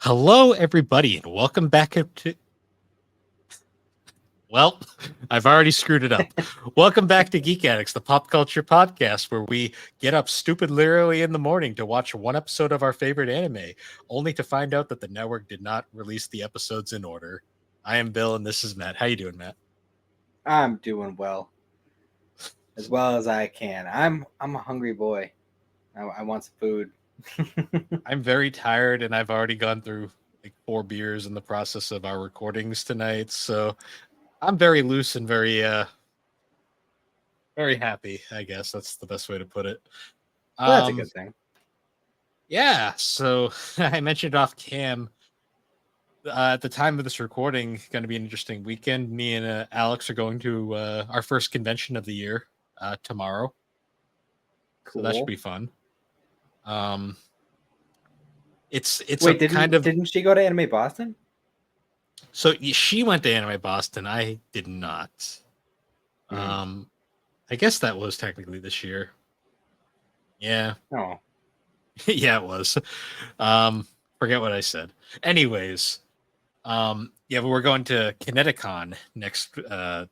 Hello, everybody, and welcome back up to. Well, I've already screwed it up. Welcome back to Geek Addicts, the pop culture podcast where we get up stupidly early in the morning to watch one episode of our favorite anime, only to find out that the network did not release the episodes in order. I am Bill, and this is Matt. How you doing, Matt? I'm doing well as I can. I'm a hungry boy. I want some food. I'm very tired, and I've already gone through like 4 beers in the process of our recordings tonight, so I'm very loose and very happy. I guess that's the best way to put it. Well, that's a Um, good thing. Yeah, so I mentioned off cam at the time of this recording, going to be an interesting weekend. Me and Alex are going to our first convention of the year tomorrow, so that should Cool. be fun. Um, it's a Wait, kind didn't of didn't she go to Anime Boston? she went to Anime Boston. I did not. Hmm. Um, I guess that was technically this year. Yeah, Oh, yeah, it was. Forget what I said. Anyways, yeah, but we're going to Kineticon next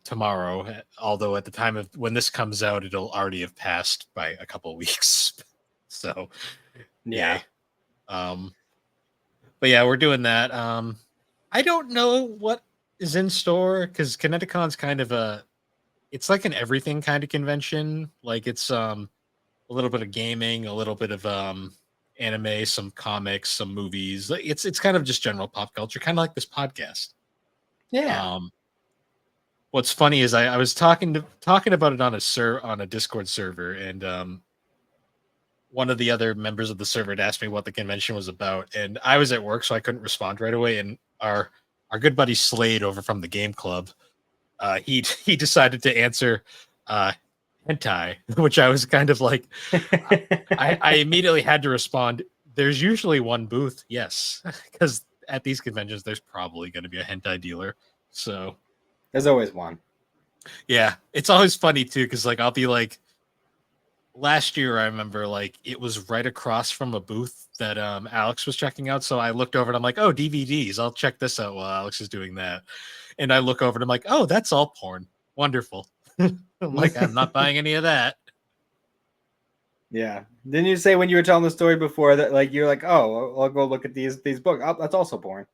tomorrow. Although at the time of when this comes out, it'll already have passed by a couple weeks. So, yeah. yay. Um, but yeah, we're doing that. I don't know what is in store because Kineticon's kind of it's like an everything kind of convention. Like it's a little bit of gaming, a little bit of anime, some comics, some movies. It's kind of just general pop culture, kind of like this podcast. Yeah. Um, what's funny is I was talking about it on a Discord server, and one of the other members of the server had asked me what the convention was about, and I was at work, so I couldn't respond right away. And our good buddy Slade over from the game club, he decided to answer uh, hentai, which I was kind of like, I immediately had to respond. There's usually one booth, yes, because at these conventions there's probably going to be a hentai dealer. So There's always one. yeah, it's always funny too, because like I'll be like, last year I remember like it was right across from a booth that Alex was checking out. So I looked over and I'm like, oh, DVDs, I'll check this out while Alex is doing that. And I look over and I'm like, oh, that's all porn. Wonderful. I'm like, I'm not buying any of that. Yeah. Didn't you say when you were telling the story before that like you're like, oh, I'll go look at these books. Oh, that's also porn.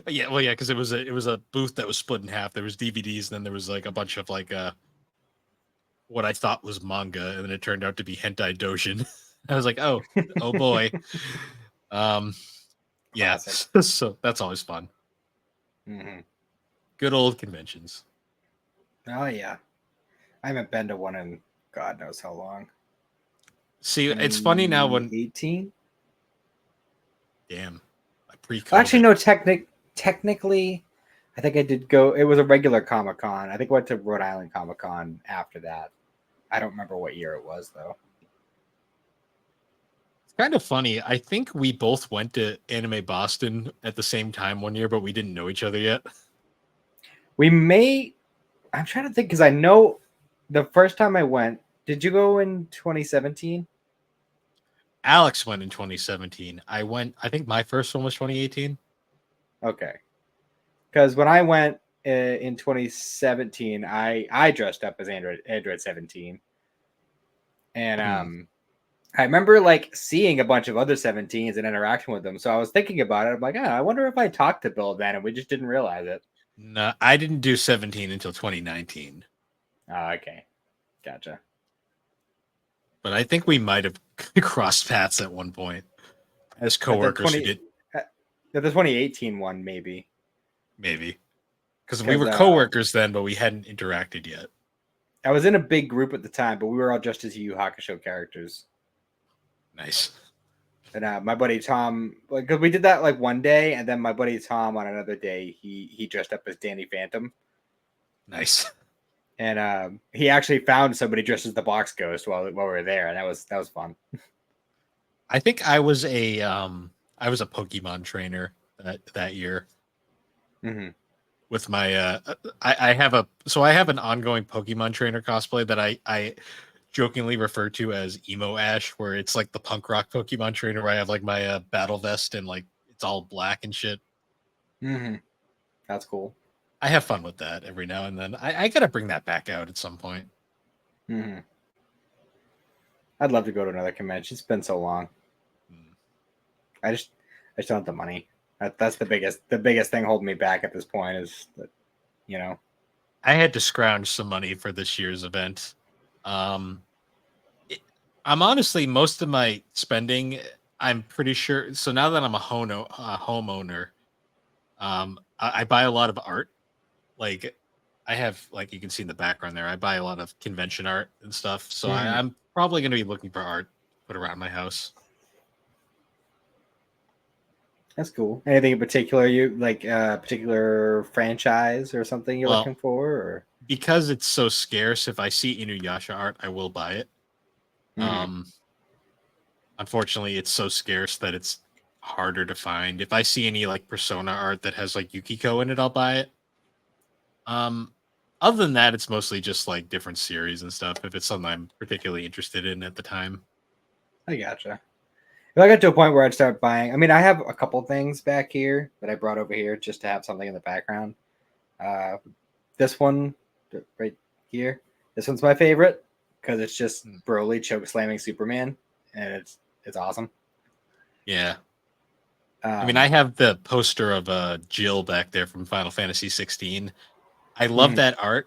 Yeah, well, yeah, because it was a booth that was split in half. There was DVDs, and then there was like a bunch of like what I thought was manga, and then it turned out to be hentai dojin. I was like, oh boy. Um, yeah, Classic. so that's always fun. Hmm. Good old conventions. Oh yeah. I haven't been to one in God knows how long. See, it's funny now when 2018. damn, Actually, pre-COVID. no. Technically, I think I did go. It was a regular Comic Con. I think I went to Rhode Island Comic Con after that. I don't remember what year it was though. It's kind of funny. I think we both went to Anime Boston at the same time one year, but we didn't know each other yet. We may. I'm trying to think because I know the first time I went. Did you go in 2017? Alex went in 2017. I went. I think my first one was 2018. Okay, because when I went in 2017, I dressed up as Android 17, and Hmm. I remember like seeing a bunch of other 17s and interacting with them. So I was thinking about it. I'm like, I wonder if I talked to Bill then and we just didn't realize it. No, I didn't do 17 until 2019. Oh, okay. Gotcha. But I think we might have crossed paths at one point as At the coworkers who 20 did at the 2018 one, maybe. maybe because we Because were coworkers then, but we hadn't interacted yet. I was in a big group at the time, but we were all just as Yu Yu Hakusho characters. Nice. And my buddy Tom, like, cause we did that like one day, and then my buddy Tom on another day, he dressed up as Danny Phantom, Nice. and he actually found somebody dressed as the Box Ghost while we were there, and that was fun. I think I was a Pokemon trainer that year Mm-hmm. with my I have I have an ongoing Pokemon trainer cosplay that I jokingly refer to as emo Ash, where it's like the punk rock Pokemon trainer where I have like my battle vest and like It's all black and shit. Mm-hmm. That's cool. I have fun with that every now and then. I gotta bring that back out at some point. Mm-hmm. I'd love to go to another convention. It's been so long. Hmm. I just don't have the money. That's the biggest thing holding me back at this point is that, you know. I had to scrounge some money for this year's event. Um, I'm honestly most of my spending. I'm pretty sure. So now that I'm a homeowner, I buy a lot of art. Like I have, like you can see in the background there, I buy a lot of convention art and stuff. So Mhm. I'm probably going to be looking for art to put around my house. That's cool. Anything in particular you like? Particular franchise or something you're Well, looking for? Or because it's so scarce, if I see Inuyasha art, I will buy it. Mhm. Um, Unfortunately, it's so scarce that it's harder to find. If I see any like Persona art that has like Yukiko in it, I'll buy it. Um, Other than that, it's mostly just like different series and stuff. If it's something I'm particularly interested in at the time. I gotcha. If I got to a point where I'd start buying, I mean, I have a couple things back here that I brought over here just to have something in the background. Uh, this one right here, this one's my favorite because it's just Hmm. Broly choke slamming Superman, and it's awesome. Yeah. I mean, I Um, have the poster of Jill back there from Final Fantasy 16. I love mhm. that art.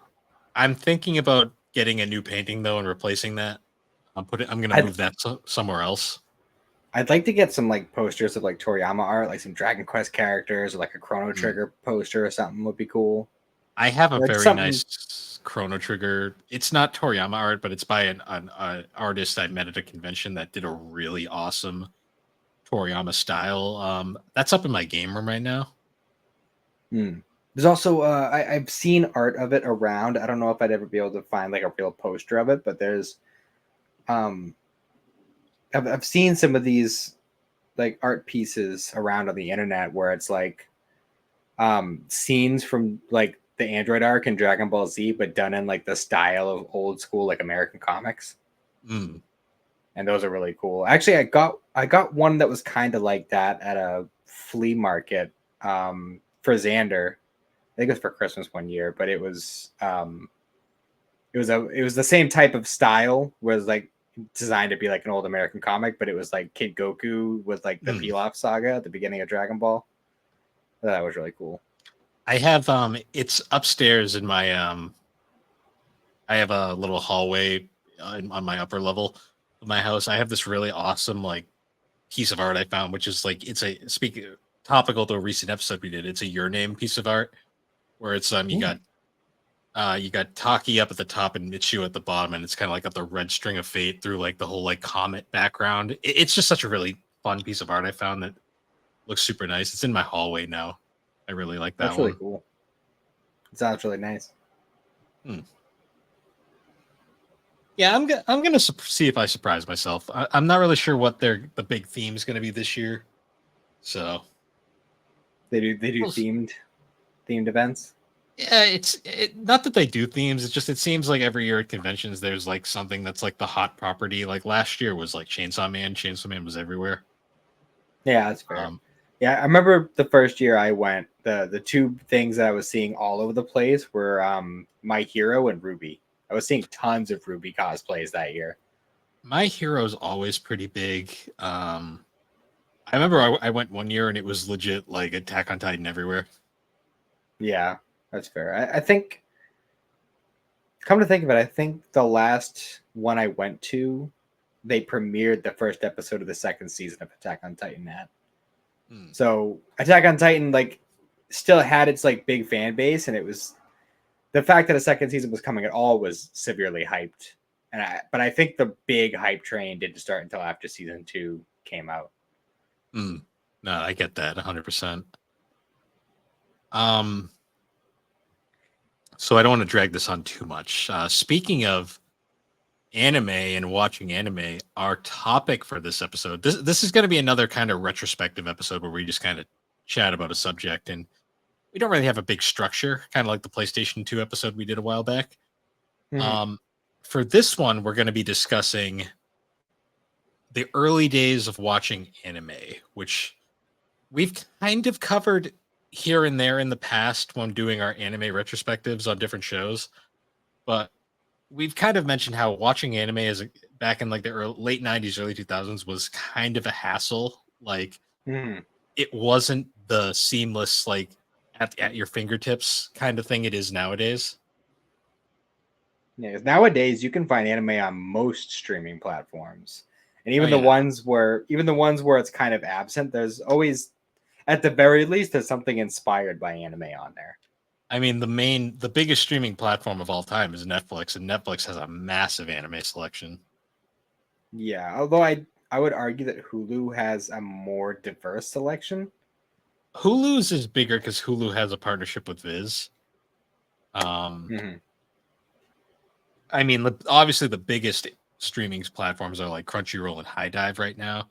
I'm thinking about getting a new painting though and replacing that. I'm gonna I'd move that somewhere else. I'd like to get some like posters of like Toriyama art, like some Dragon Quest characters, or like a Chrono Mm. Trigger poster or something would be cool. I have a Like very something. nice Chrono Trigger. It's not Toriyama art, but it's by an artist I met at a convention that did a really awesome Toriyama style. That's up in my game room right now. Hmm. There's also I've seen art of it around. I don't know if I'd ever be able to find like a real poster of it, but there's um I've seen some of these like art pieces around on the internet where it's like scenes from like the Android arc and Dragon Ball Z, but done in like the style of old school like American comics, Mm. and those are really cool. Actually, I got one that was kind of like that at a flea market for Xander. I think it was for Christmas one year, but it was the same type of style, was like designed to be like an old American comic, but it was like Kid Goku with like the Mm. Pilaf saga at the beginning of Dragon Ball. That was really cool. I have it's upstairs in my I have a little hallway on my upper level of my house. I have this really awesome like piece of art I found, which is like it's a speaking topical to a recent episode we did. It's a your name piece of art where it's Hmm. you got Taki up at the top and Michu at the bottom, and it's kind of like got the red string of fate through like the whole like comet background. It's just such a really fun piece of art I found that looks super nice. It's in my hallway now. I really like that That's really one. cool. It sounds really nice. Hmm. Yeah, I'm gonna see if I surprise myself. I'm not really sure what the big theme is gonna be this year, so They do we'll themed events. yeah, not that they do themes. It's just it seems like every year at conventions there's like something that's like the hot property. Like last year was like Chainsaw Man. Chainsaw Man was everywhere. Yeah, that's fair. Um, Yeah, I remember the first year I went, the two things that I was seeing all over the place were My Hero and Ruby. I was seeing tons of Ruby cosplays that year. my hero's always pretty big. I remember I went one year and it was legit like Attack on Titan everywhere. Yeah, that's fair. I think, come to think of it, I think the last one I went to, they premiered the first episode of the second season of Attack on Titan at. Hmm. So Attack on Titan like still had its like big fan base, and it was the fact that a second season was coming at all was severely hyped. But I think the big hype train didn't start until after season two came out. Hmm. No, I get that 100%. Um, so I don't want to drag this on too much. Speaking of anime and watching anime, our topic for this episode, this is going to be another kind of retrospective episode where we just kind of chat about a subject, and we don't really have a big structure, kind of like the PlayStation 2 episode we did a while back. Mhm. Um, for this one, we're going to be discussing the early days of watching anime, which we've kind of covered here and there in the past when doing our anime retrospectives on different shows, but we've kind of mentioned how watching anime back in like the late 90s, early 2000s was kind of a hassle. Like Mhm. it wasn't the seamless, like at your fingertips kind of thing it is nowadays. Yeah, 'cause nowadays you can find anime on most streaming platforms, and Oh even the yeah. ones where it's kind of absent, there's always, at the very least, there's something inspired by anime on there. I mean, the biggest streaming platform of all time is Netflix, and Netflix has a massive anime selection. Yeah, although I would argue that Hulu has a more diverse selection. Hulu's is bigger because Hulu has a partnership with Viz. Um, Mhm. I mean, obviously the biggest streaming platforms are like Crunchyroll and High Dive right now,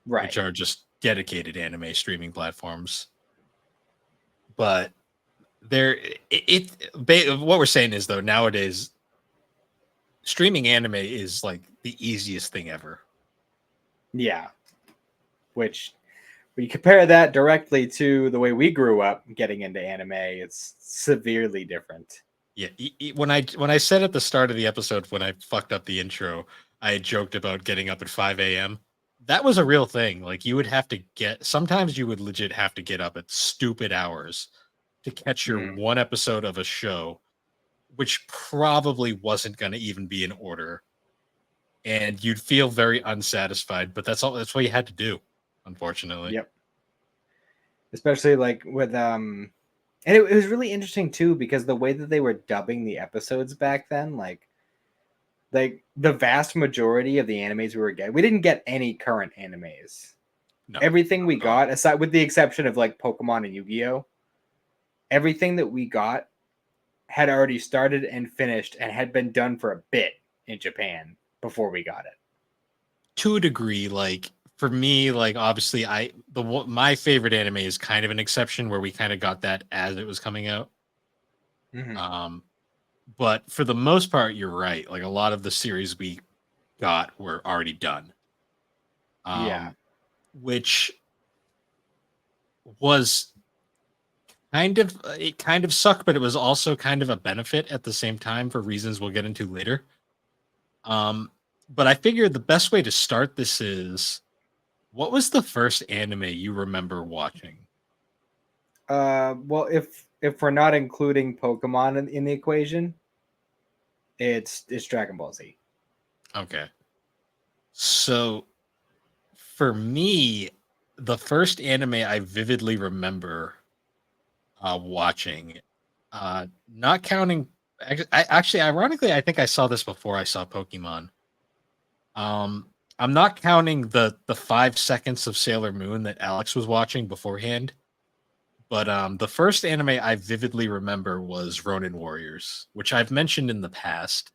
which Right. are just dedicated anime streaming platforms. But what we're saying is though nowadays streaming anime is like the easiest thing ever. Yeah, which when you compare that directly to the way we grew up getting into anime, it's severely different. Yeah, when I said at the start of the episode when I fucked up the intro, I had joked about getting up at 5 a.m. That was a real thing. Like you would have to get sometimes you would legit have to get up at stupid hours to catch your Mhm. one episode of a show, which probably wasn't going to even be in order, and you'd feel very unsatisfied. But that's what you had to do, unfortunately. Yep. Especially like with and it was really interesting too because the way that they were dubbing the episodes back then, like the vast majority of the animes we were getting, we didn't get any current animes. No, Everything not we at all. got, aside with the exception of like Pokemon and Yu-Gi-Oh, everything that we got had already started and finished and had been done for a bit in Japan before we got it. To a degree, like for me, like obviously my favorite anime is kind of an exception where we kind of got that as it was coming out. Mhm. Um, but for the most part, you're right. Like a lot of the series we got were already done. Yeah. Um, which was it kind of sucked, but it was also kind of a benefit at the same time for reasons we'll get into later. Um, but I figured the best way to start this is what was the first anime you remember watching? Well, if we're not including Pokemon in the equation, it's Dragon Ball Z. Okay. So for me, the first anime I vividly remember watching, not counting, actually, ironically, I think I saw this before I saw Pokemon. Um, I'm not counting the 5 seconds of Sailor Moon that Alex was watching beforehand, but the first anime I vividly remember was Ronin Warriors, which I've mentioned in the past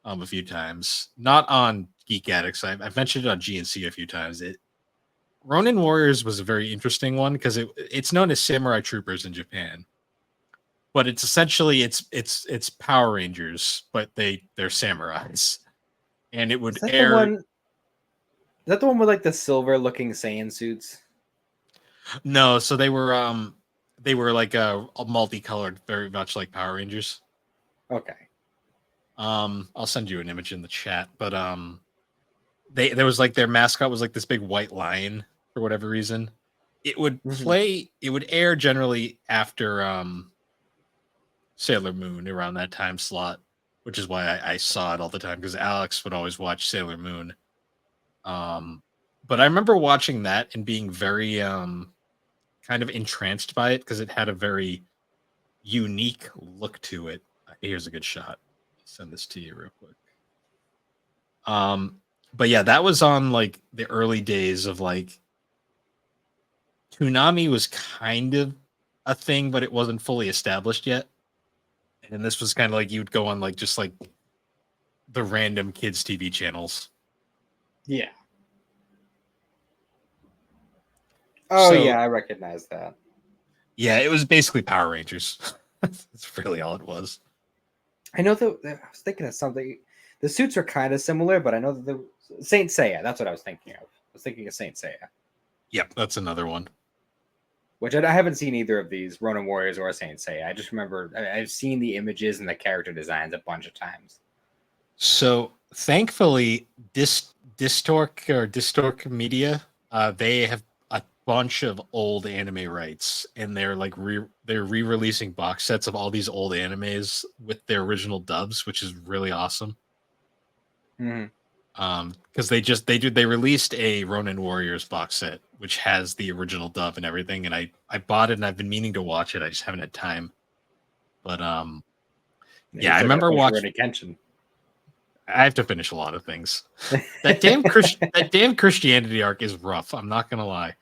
a few times, not on Geek Addicts. I've mentioned it on GNC a few times. Ronin Warriors was a very interesting one because it's known as Samurai Troopers in Japan, but it's essentially it's Power Rangers, but they're samurais, and it Is would that the air. one? Is that the one with like the silver looking Saiyan suits? No, so they were like a multicolored, very much like Power Rangers. Okay. I'll send you an image in the chat, but there was like their mascot was like this big white lion for whatever reason. Hmm. It would air generally after Sailor Moon around that time slot, which is why I saw it all the time because Alex would always watch Sailor Moon. Um, but I remember watching that and being very kind of entranced by it because it had a very unique look to it. Here's a good shot. Send this to you real quick. Um, but yeah, that was on like the early days of like Toonami was kind of a thing, but it wasn't fully established yet. And this was kind of like you'd go on like just like the random kids TV channels. Yeah. Oh So yeah, I recognize that. yeah, it was basically Power Rangers. That's really all it was. I know that I was thinking of something. The suits are kind of similar, but I know that the Saint Seiya. That's what I was thinking of. I was thinking of Saint Seiya. Yep, that's another one. which I haven't seen either of these, Ronin Warriors or Saint Seiya. I just remember I've seen the images and the character designs a bunch of times. So thankfully, Distork Media, they have a bunch of old anime rights, and they're re-releasing box sets of all these old animes with their original dubs, which is really awesome. Mm-hmm. Because they released a Ronin Warriors box set which has the original dub and everything, and I bought it and I've been meaning to watch it. I just haven't had time. But You yeah, I still got to remember finish watching. Rurouni Kenshin. I have to finish a lot of things. That damn Christianity arc is rough. I'm not gonna lie.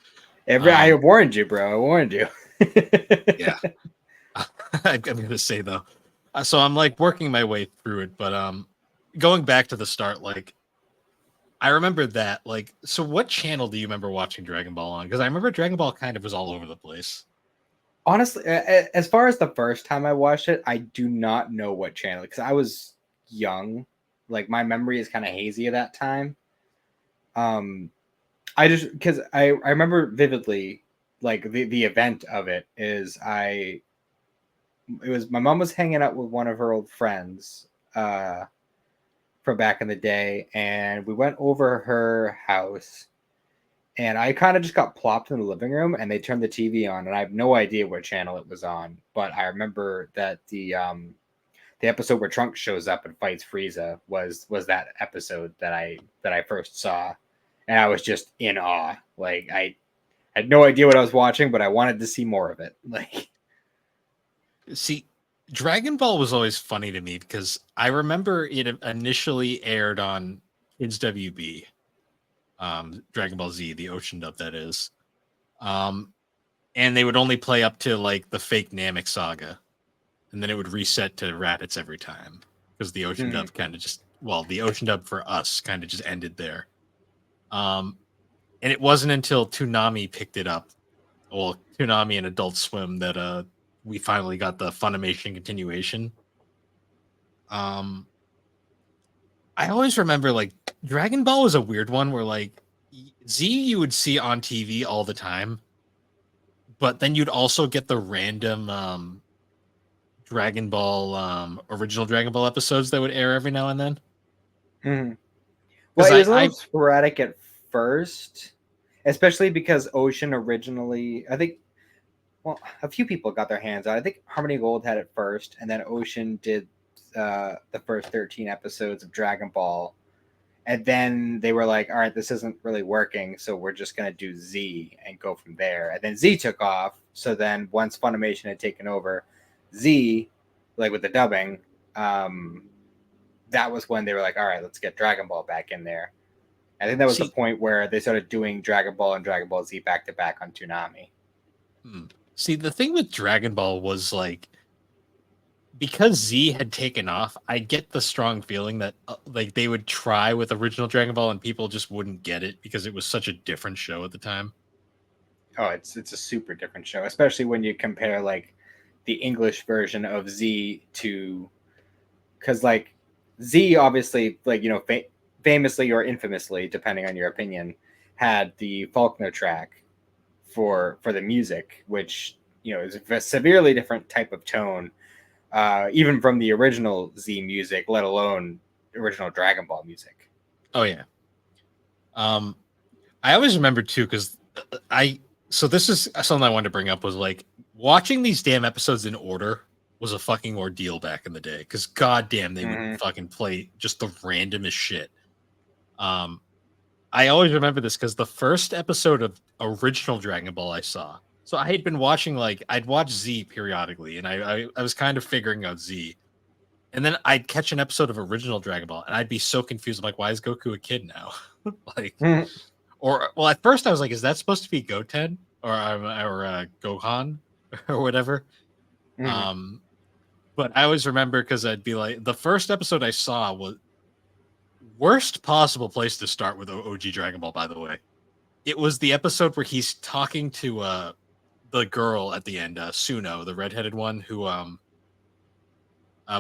I warned you, bro. I warned you. Yeah, I'm gonna say though. So I'm like working my way through it, but going back to the start, like I remember that. Like, so what channel do you remember watching Dragon Ball on? Because I remember Dragon Ball kind of was all over the place. Honestly, as far as the first time I watched it, I do not know what channel because I was young. Like my memory is kind of hazy at that time. I just because I remember vividly like the event of it is it was my mom was hanging out with one of her old friends from back in the day, and we went over her house, and I kind of just got plopped in the living room, and they turned the TV on, and I have no idea what channel it was on, but I remember that the episode where Trunks shows up and fights Frieza was that episode that I first saw, and I was just in awe. Like I had no idea what I was watching, but I wanted to see more of it. Like, See, Dragon Ball was always funny to me because I remember it initially aired on Kids WB, Dragon Ball Z, the Ocean dub that is. And they would only play up to like the fake Namek saga, and then it would reset to Raditz every time because the Ocean dub kind of the Ocean dub for us kind of just ended there. And it wasn't until Toonami picked it up, well, Toonami and Adult Swim, that we finally got the Funimation continuation. Um, I always remember like Dragon Ball was a weird one where like Z you would see on TV all the time, but then you'd also get the random Dragon Ball original Dragon Ball episodes that would air every now and then. mm-hmm. Well, Because it was a I little sporadic at first, especially because Ocean originally, I think, well, a few people got their hands on it. I think Harmony Gold had it first, and then Ocean did the first 13 episodes of Dragon Ball. And then they were like, all right, this isn't really working, so we're just going to do Z and go from there. And then Z took off. So then once Funimation had taken over, Z, like with the dubbing, that was when they were like, all right, let's get Dragon Ball back in there. I think that was the point where they started doing Dragon Ball and Dragon Ball Z back to back on Toonami. See, the thing with Dragon Ball was like, because Z had taken off, I get the strong feeling that like they would try with original Dragon Ball and people just wouldn't get it because it was such a different show at the time. Oh, it's a super different show, especially when you compare like the English version of Z to, because like Z obviously, like, you know, famously or infamously, depending on your opinion, had the Faulkner track for the music, which, you know, is a severely different type of tone, even from the original Z music, let alone original Dragon Ball music. Oh yeah. I always remember too because so this is something I wanted to bring up was like watching these damn episodes in order was a fucking ordeal back in the day because goddamn they would fucking play just the randomest shit. I always remember this because the first episode of original Dragon Ball I saw. So I had been watching I'd watch Z periodically, and I was kind of figuring out Z, and then I'd catch an episode of original Dragon Ball, and I'd be so confused. I'm like, why is Goku a kid now? Like, or well, at first I was like, is that supposed to be Goten or Gohan or whatever? But I always remember because I'd be like, the first episode I saw was worst possible place to start with OG Dragon Ball. By the way, it was the episode where he's talking to the girl at the end, Suno, the redheaded one who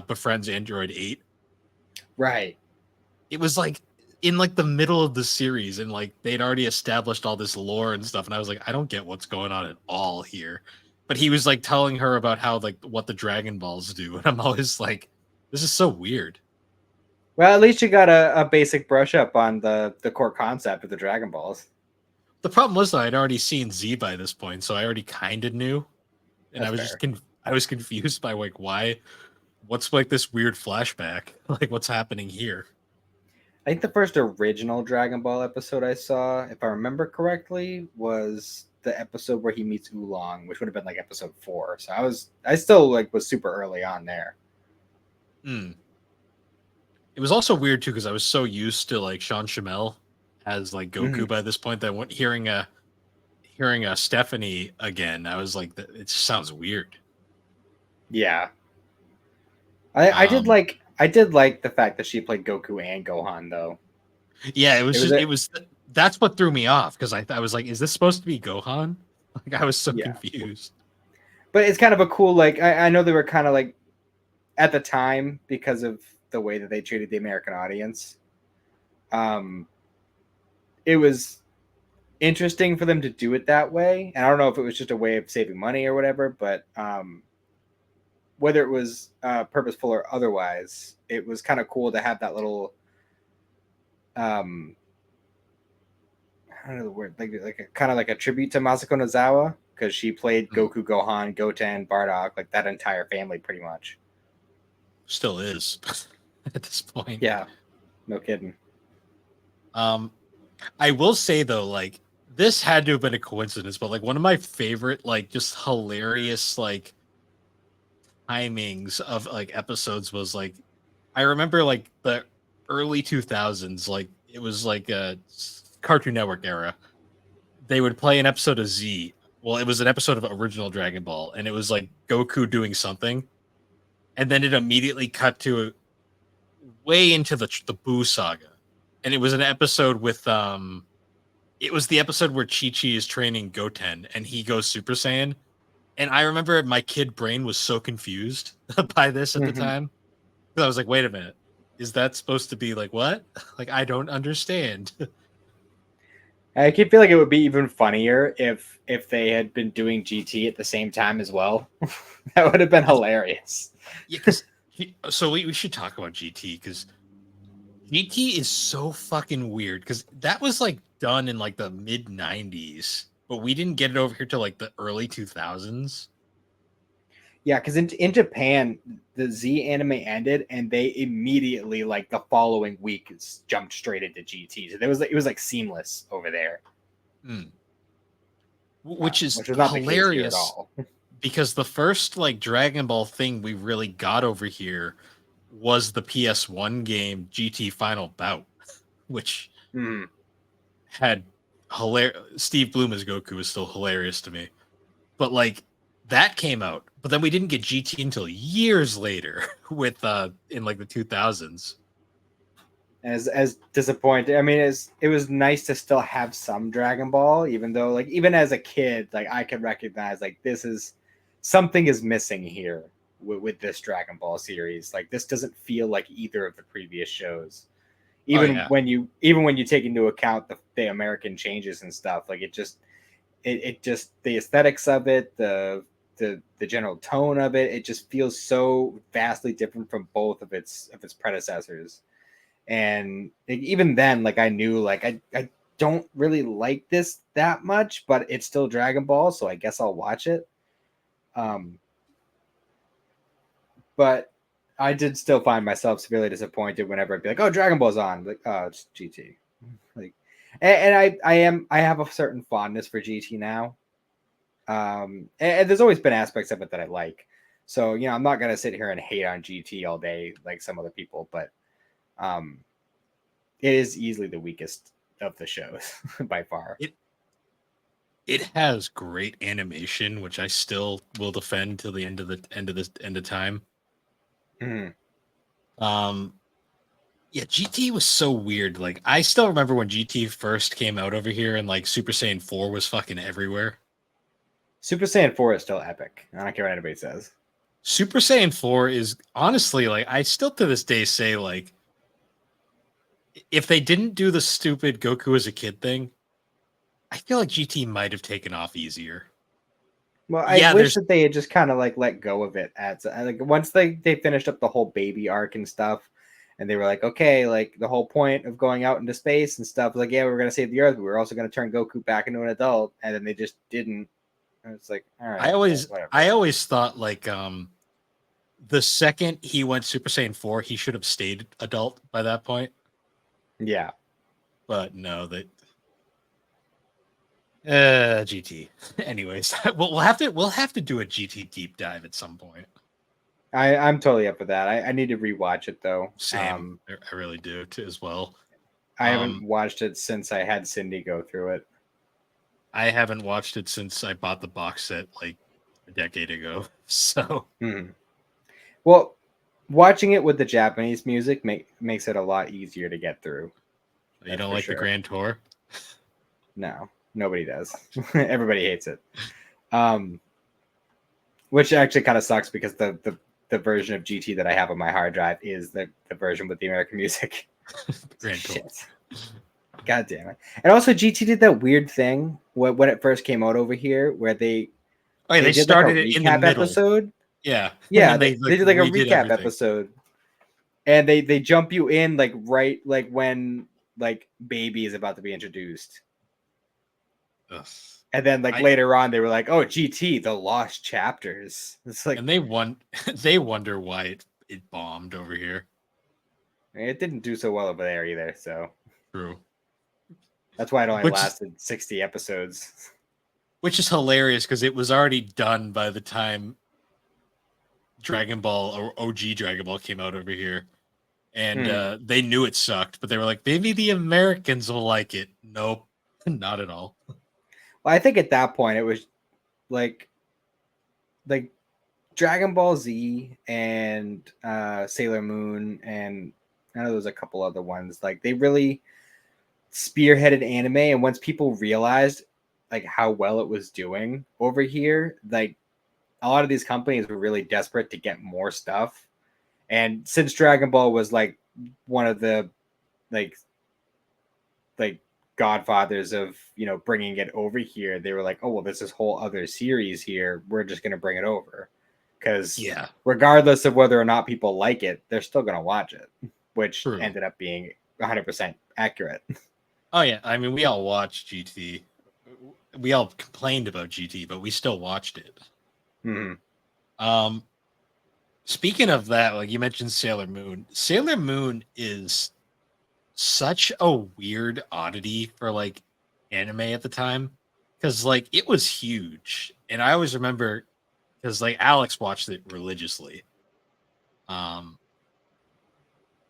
befriends Android 8. Right. It was like in like the middle of the series, and like they'd already established all this lore and stuff, and I was like, I don't get what's going on at all here. But he was like telling her about how like what the Dragon Balls do, and I'm always like, this is so weird. Well, at least you got a basic brush up on the core concept of the Dragon Balls. The problem was though, I'd already seen Z by this point, so I already kind of knew, and I That's was just fair. I was confused by like what's like this weird flashback, like what's happening here. I think the first original Dragon Ball episode I saw, if I remember correctly, was the episode where he meets Oolong, which would have been like episode 4. So I still like was super early on there. Hmm. It was also weird too because I was so used to like Sean Shamel as like Goku Mhm. by this point that when hearing a Stephanie again, I was like, it just sounds weird. Yeah, Um, I did like the fact that she played Goku and Gohan though. yeah, It was it a was that's what threw me off because I was like, is this supposed to be Gohan? Like I was so yeah, confused. but it's kind of a cool like I know they were kind of like at the time because of the way that they treated the American audience. Um, it was interesting for them to do it that way, and I don't know if it was just a way of saving money or whatever, but whether it was purposeful or otherwise, it was kind of cool to have that little um, I don't know the word like a kind of like a tribute to Masako Nozawa because she played Mm, Goku, Gohan, Goten, Bardock, like that entire family pretty much. still is at this point. Yeah, no kidding. Um, I will say though, like this had to have been a coincidence, but like one of my favorite, like just hilarious, like timings of like episodes was like I remember like the early 2000s, like it was like a Cartoon Network era. They would play an episode of Z. Well, it was an episode of original Dragon Ball, and it was like Goku doing something, and then it immediately cut to way into the Boo saga, and it was an episode with it was the episode where Chi Chi is training Goten, and he goes Super Saiyan. And I remember my kid brain was so confused by this at the Mm-hmm. time. I was like, wait a minute. Is that supposed to be like what? Like I don't understand. I keep feel like it would be even funnier if they had been doing GT at the same time as well. That would have been hilarious. Yeah, because so we should talk about GT because GT is so fucking weird because that was like done in like the mid 90s, but we didn't get it over here till like the early 2000s. Yeah, because in Japan, the Z anime ended, and they immediately like the following week jumped straight into GT. So it was like seamless over there, Mm. Which is which was not the case here at hilarious all. because the first like Dragon Ball thing we really got over here was the PS1 game GT Final Bout, which Mm. had Steve Bloom as Goku is still hilarious to me. But like that came out, but then we didn't get GT until years later with in like the 2000s. As disappointed. I mean, it was nice to still have some Dragon Ball, even though like even as a kid, like I could recognize like this is something is missing here with this Dragon Ball series. Like this doesn't feel like either of the previous shows. Oh yeah. Even when you take into account the American changes and stuff, like it just the aesthetics of it, the general tone of it, it just feels so vastly different from both of its predecessors. And even then, like I knew like I don't really like this that much, but it's still Dragon Ball, so I guess I'll watch it. Um, but I did still find myself severely disappointed whenever I'd be like, "Oh, Dragon Ball's on," like, "Oh, it's GT." Like, and I have a certain fondness for GT now. And there's always been aspects of it that I like. So you know, I'm not gonna sit here and hate on GT all day like some other people, but um, it is easily the weakest of the shows by far. It it has great animation, which I still will defend till the end of time. Mhm. Um yeah, GT was so weird. Like I still remember when GT first came out over here and like Super Saiyan 4 was fucking everywhere. Super Saiyan 4 is still epic. I don't care what anybody says. Super Saiyan 4 is honestly like I still to this day say like if they didn't do the stupid Goku as a kid thing, I feel like GT might have taken off easier. Well, I Yeah, wish there's that they had just kind of like let go of it at like once they finished up the whole baby arc and stuff, and they were like, okay, like the whole point of going out into space and stuff, like yeah, we were gonna save the Earth, but we were also gonna turn Goku back into an adult, and then they just didn't. And it's like, all I right, always I whatever. always thought like the second he went Super Saiyan 4, he should have stayed adult by that point. Yeah, But no, that GT. Anyways, we'll have to do a GT deep dive at some point. I'm totally up for that. I need to rewatch it though. Same. I really do too, as well. I haven't watched it since I had Cindy go through it. I haven't watched it since I bought the box set like a decade ago. So Well, watching it with the Japanese music makes it a lot easier to get through. you That's don't for like the sure. Grand Tour? No, nobody does. Everybody hates it. Which actually kind of sucks because the version of GT that I have on my hard drive is the version with the American music. Grand Tour. Shit. God damn it. And also GT did that weird thing when it first came out over here where they They did like a started it in the recap middle. episode. Yeah. Yeah, And then they did like a redid recap everything. episode. And they jump you in like right like when like baby is about to be introduced. Ugh. And then like later on they were like, "Oh, GT, the lost chapters." It's like and they wonder why it bombed over here. it didn't do so well over there either, so True. that's why it only Which lasted 60 episodes. which is hilarious because it was already done by the time Dragon Ball or OG Dragon Ball came out over here. And they knew it sucked, but they were like, maybe the Americans will like it. Nope, not at all. Well, I think at that point it was like Dragon Ball Z and Sailor Moon, and I know there's a couple other ones. Like they really spearheaded anime, and once people realized like how well it was doing over here, like a lot of these companies were really desperate to get more stuff. And since Dragon Ball was like one of the like godfathers of bringing it over here, they were like, oh well, there's this whole other series here, we're just going to bring it over because Yeah, regardless of whether or not people like it, they're still going to watch it, which true. ended up being 100% accurate. Oh yeah, I mean, we all watched GT. We all complained about GT, but we still watched it. Mm-hmm. Speaking of that, like you mentioned Sailor Moon. Sailor Moon is such a weird oddity for like anime at the time because like it was huge, and I always remember because like Alex watched it religiously.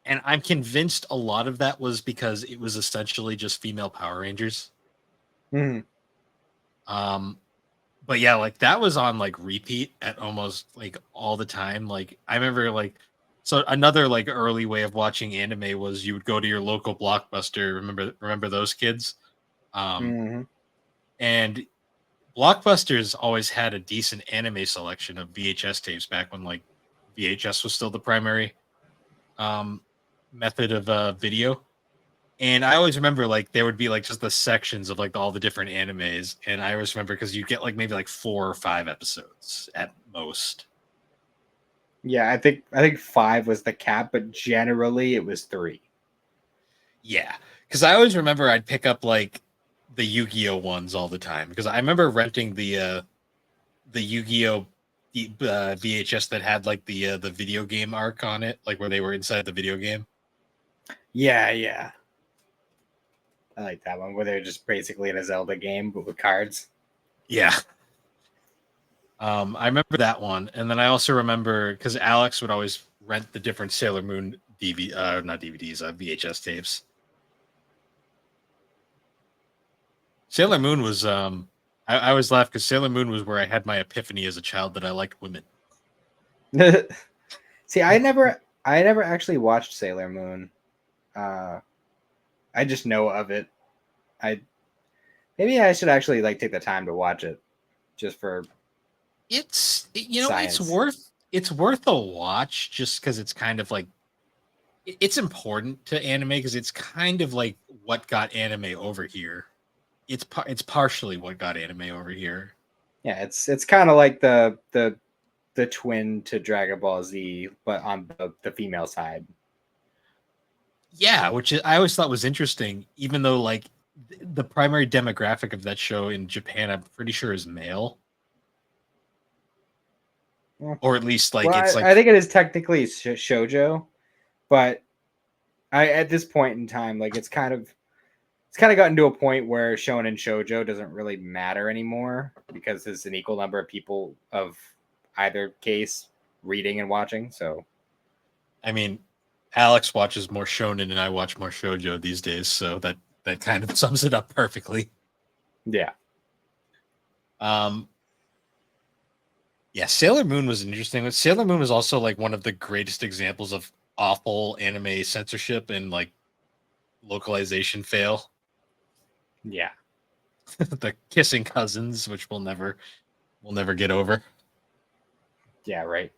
And I'm convinced a lot of that was because it was essentially just female Power Rangers. Mm-hmm. But yeah, like that was on like repeat at almost like all the time. Like I remember like so another like early way of watching anime was you would go to your local Blockbuster. Remember those kids? Mm-hmm. And Blockbusters always had a decent anime selection of VHS tapes back when like VHS was still the primary method of video. And I always remember like there would be like just the sections of like all the different animes, and I always remember because you'd get like maybe like 4 or 5 episodes at most. Yeah, I think 5 was the cap, but generally it was 3. Yeah, because I always remember I'd pick up like the Yu-Gi-Oh ones all the time because I remember renting the Yu-Gi-Oh VHS that had like the video game arc on it, like where they were inside the video game. Yeah. I like that one where they're just basically in a Zelda game but with cards. Yeah. I remember that one, and then I also remember because Alex would always rent the different Sailor Moon not DVDs, VHS tapes. Sailor Moon was I always laugh because Sailor Moon was where I had my epiphany as a child that I liked women. See, I never actually watched Sailor Moon. I just know of it. Maybe I should actually like take the time to watch it just for It's science. it's worth a watch just because it's kind of like it's important to anime because it's kind of like what got anime over here. It's partially what got anime over here. Yeah, it's kind of like the twin to Dragon Ball Z, but on the female side. Yeah, I always thought was interesting, even though like the primary demographic of that show in Japan, I'm pretty sure is male, Yeah. or at least like Well, it's I like think it is technically shojo, but I at this point in time, like it's kind of gotten to a point where shonen shojo doesn't really matter anymore because there's an equal number of people of either case reading and watching. So I mean, Alex watches more shonen and I watch more shojo these days, so that kind of sums it up perfectly. yeah, Um, yeah, Sailor Moon was interesting. Sailor Moon was also like one of the greatest examples of awful anime censorship and like localization fail. yeah, The kissing cousins, which we'll never get over. yeah, right.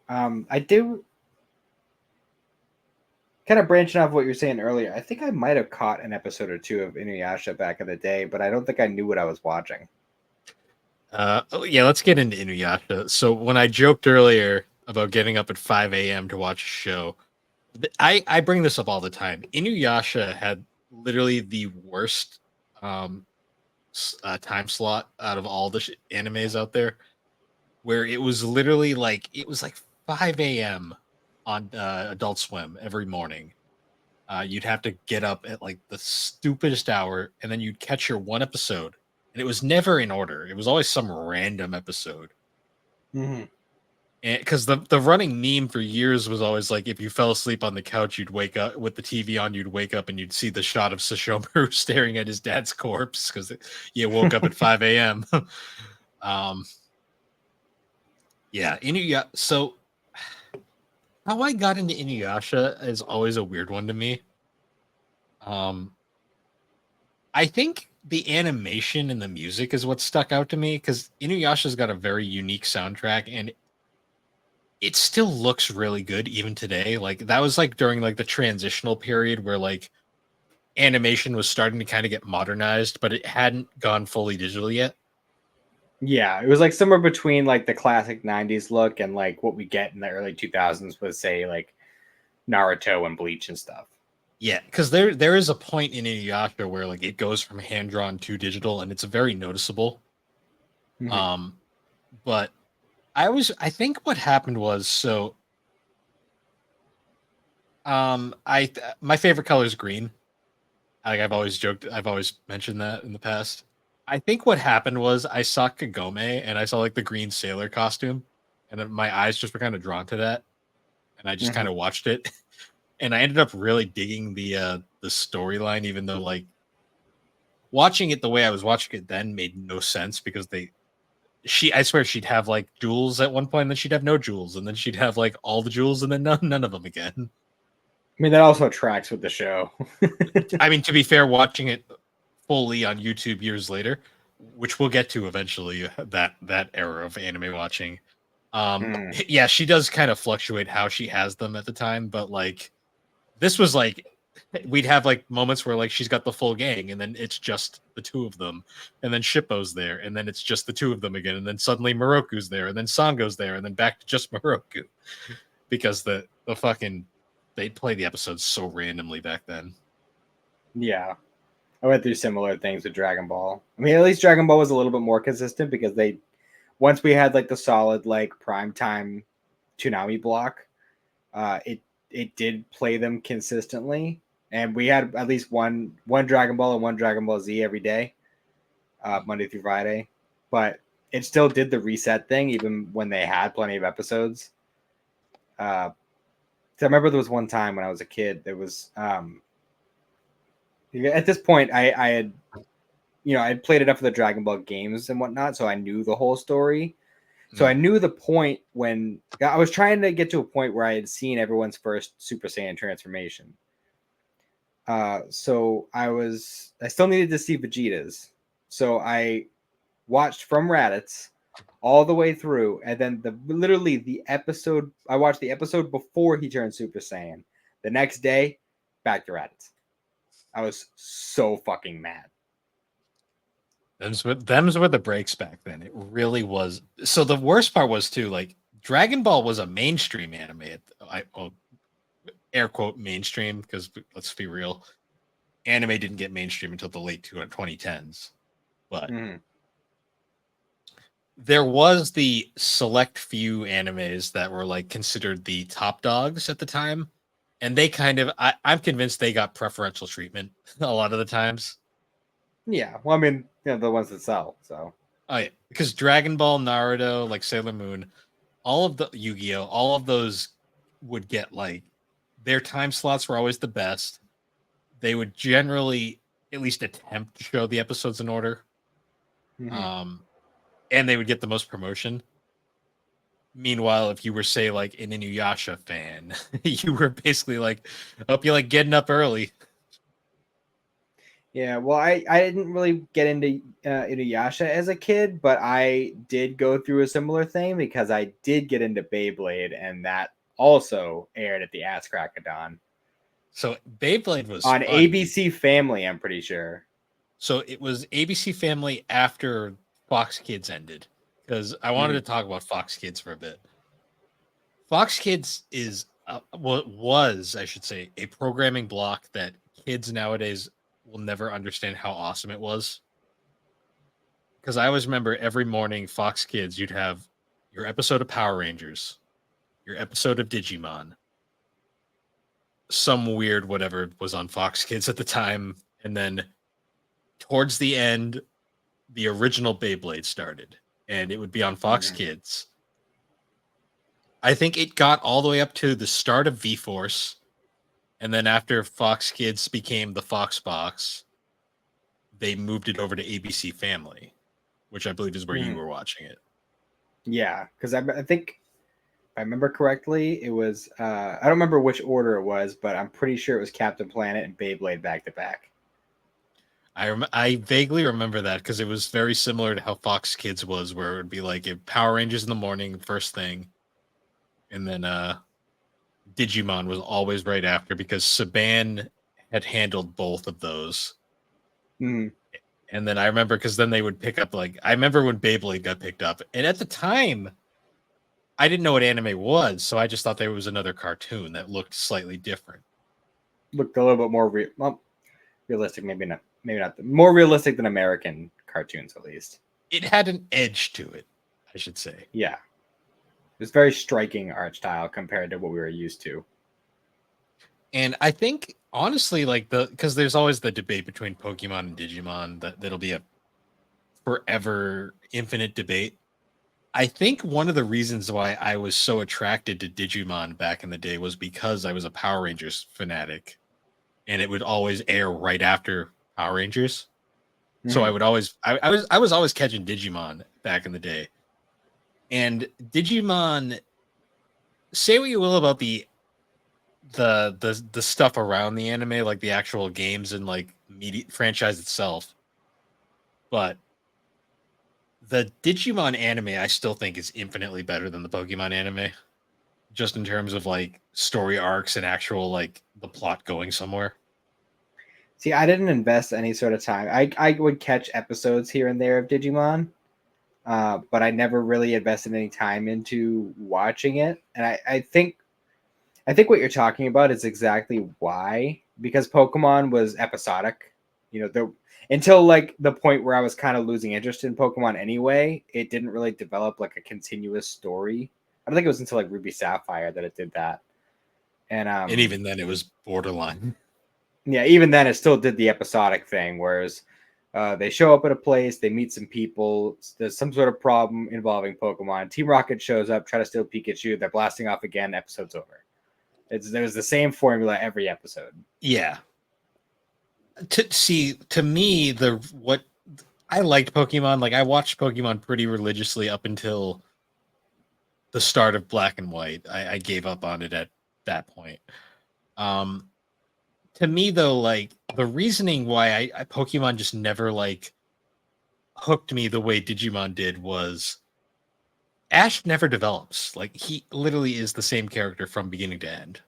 I do kind of branching off what you're saying earlier. I think I might have caught an episode or two of Inuyasha back in the day, but I don't think I knew what I was watching. Oh yeah, let's get into Inuyasha. So when I joked earlier about getting up at 5 a.m. to watch a show, I bring this up all the time. Inuyasha had literally the worst um, time slot out of all the animes out there, where it was literally like it was like 5 a.m. on Adult Swim every morning. You'd have to get up at like the stupidest hour, and then you'd catch your one episode, and it was never in order. It was always some random episode. Mm-hmm. Because the running meme for years was always like if you fell asleep on the couch, you'd wake up with the TV on, you'd wake up and you'd see the shot of Sashomaru staring at his dad's corpse because you woke up at 5 a.m. um, yeah, Inuyasha. So how I got into Inuyasha is always a weird one to me. Um, I think the animation and the music is what stuck out to me because Inuyasha's got a very unique soundtrack and it still looks really good even today. Like that was like during like the transitional period where like animation was starting to kind of get modernized, but it hadn't gone fully digital yet. Yeah, it was like somewhere between like the classic '90s look and like what we get in the early 2000s with say like Naruto and Bleach and stuff. Yeah, because there is a point in Inuyasha where like it goes from hand drawn to digital, and it's very noticeable. Mhm. Um, but I think what happened was so my favorite color is green. Like I've always joked, I've always mentioned that in the past. I think what happened was I saw Kagome and I saw like the green sailor costume, and then my eyes just were kind of drawn to that, and I just kind Mhm. of watched it, and I ended up really digging the storyline, even though like watching it the way I was watching it then made no sense because I swear she'd have like jewels at one point, and then she'd have no jewels, and then she'd have like all the jewels, and then none of them again. I mean, that also tracks with the show. I mean, to be fair, watching it fully on YouTube years later, which we'll get to eventually, that era of anime watching. Mm. Yeah, she does kind of fluctuate how she has them at the time, but like this was like we'd have like moments where like she's got the full gang and then it's just the two of them, and then Shippo's there and then it's just the two of them again, and then suddenly Moroku's there and then Sango's there and then back to just Moroku because the fucking they'd play the episodes so randomly back then. Yeah, I went through similar things with Dragon Ball. I mean, at least Dragon Ball was a little bit more consistent because they once we had like the solid like prime time Toonami block, it did play them consistently, and we had at least one Dragon Ball and one Dragon Ball Z every day, Monday through Friday. But it still did the reset thing even when they had plenty of episodes. Uh, so I remember there was one time when I was a kid. There was at this point I had I had played enough of the Dragon Ball games and whatnot, so I knew the whole story. So I Mm. knew the point when I was trying to get to a point where I had seen everyone's first Super Saiyan transformation. So I still needed to see Vegeta's. So I watched from Raditz all the way through, and then literally the episode I watched the episode before he turned Super Saiyan, The next day, back to Raditz. I was so fucking mad. Them's were the breaks back then. It really was. So the worst part was too, like Dragon Ball was a mainstream anime. Air quote mainstream, because let's be real, anime didn't get mainstream until the late 2010s. But there was the select few animes that were like considered the top dogs at the time. And they kind of, I'm convinced they got preferential treatment a lot of the times. Yeah, well, I mean, the ones that sell. So, Oh yeah, because Dragon Ball, Naruto, like Sailor Moon, all of the Yu-Gi-Oh, all of those would get like their time slots were always the best. They would generally at least attempt to show the episodes in order. Um, and they would get the most promotion. Meanwhile, if you were, say, like an Inuyasha fan, you were basically like, hope you like getting up early. yeah, well, I didn't really get into Inuyasha as a kid, but I did go through a similar thing because I did get into Beyblade, and that also aired at the ass crack of dawn. So Beyblade was On fun. ABC Family, I'm pretty sure. So it was ABC Family after Fox Kids ended, because I wanted to talk about Fox Kids for a bit. Fox Kids is what was, I should say, a programming block that kids nowadays will never understand how awesome it was. Because I always remember every morning, Fox Kids, you'd have your episode of Power Rangers, your episode of Digimon, some weird whatever was on Fox Kids at the time, and then towards the end, the original Beyblade started, and it would be on Fox Kids. I think it got all the way up to the start of V-Force, and then after Fox Kids became the Fox Box, they moved it over to ABC Family, which I believe is where you were watching it. Yeah, because I think, if I remember correctly, it was, I don't remember which order it was, but I'm pretty sure it was Captain Planet and Beyblade back to back. I vaguely remember that because it was very similar to how Fox Kids was, where it would be like Power Rangers in the morning, first thing, and then Digimon was always right after, because Saban had handled both of those. And then I remember, because then they would pick up, like, I remember when Beyblade got picked up, and at the time, I didn't know what anime was, so I just thought there was another cartoon that looked slightly different. Looked a little bit more realistic, maybe not more realistic than American cartoons, at least. It had an edge to it, I should say. Yeah. It's very striking art style compared to what we were used to. And I think, honestly, like, because there's always the debate between Pokemon and Digimon, that'll be a forever infinite debate. I think one of the reasons why I was so attracted to Digimon back in the day was because I was a Power Rangers fanatic, and it would always air right after Power Rangers. So I would always, I was always catching Digimon back in the day. And Digimon, say what you will about the stuff around the anime, like the actual games and like media franchise itself, but the Digimon anime I still think is infinitely better than the Pokemon anime, just in terms of like story arcs and actual like the plot going somewhere. See, I didn't invest any sort of time. I would catch episodes here and there of Digimon, but I never really invested any time into watching it. And I think what you're talking about is exactly why, because Pokemon was episodic. Until like the point where I was kind of losing interest in Pokemon anyway, it didn't really develop like a continuous story. I don't think it was until like Ruby Sapphire that it did that. And even then it was borderline. Yeah, even then it still did the episodic thing, whereas they show up at a place, they meet some people, there's some sort of problem involving Pokemon. Team Rocket shows up, try to steal Pikachu, they're blasting off again, episode's over. There's the same formula every episode. Yeah. To me, what I liked Pokemon, like I watched Pokemon pretty religiously up until the start of Black and White. I gave up on it at that point. To me though, like the reasoning why I Pokemon just never like hooked me the way Digimon did was Ash never develops. Like he literally is the same character from beginning to end.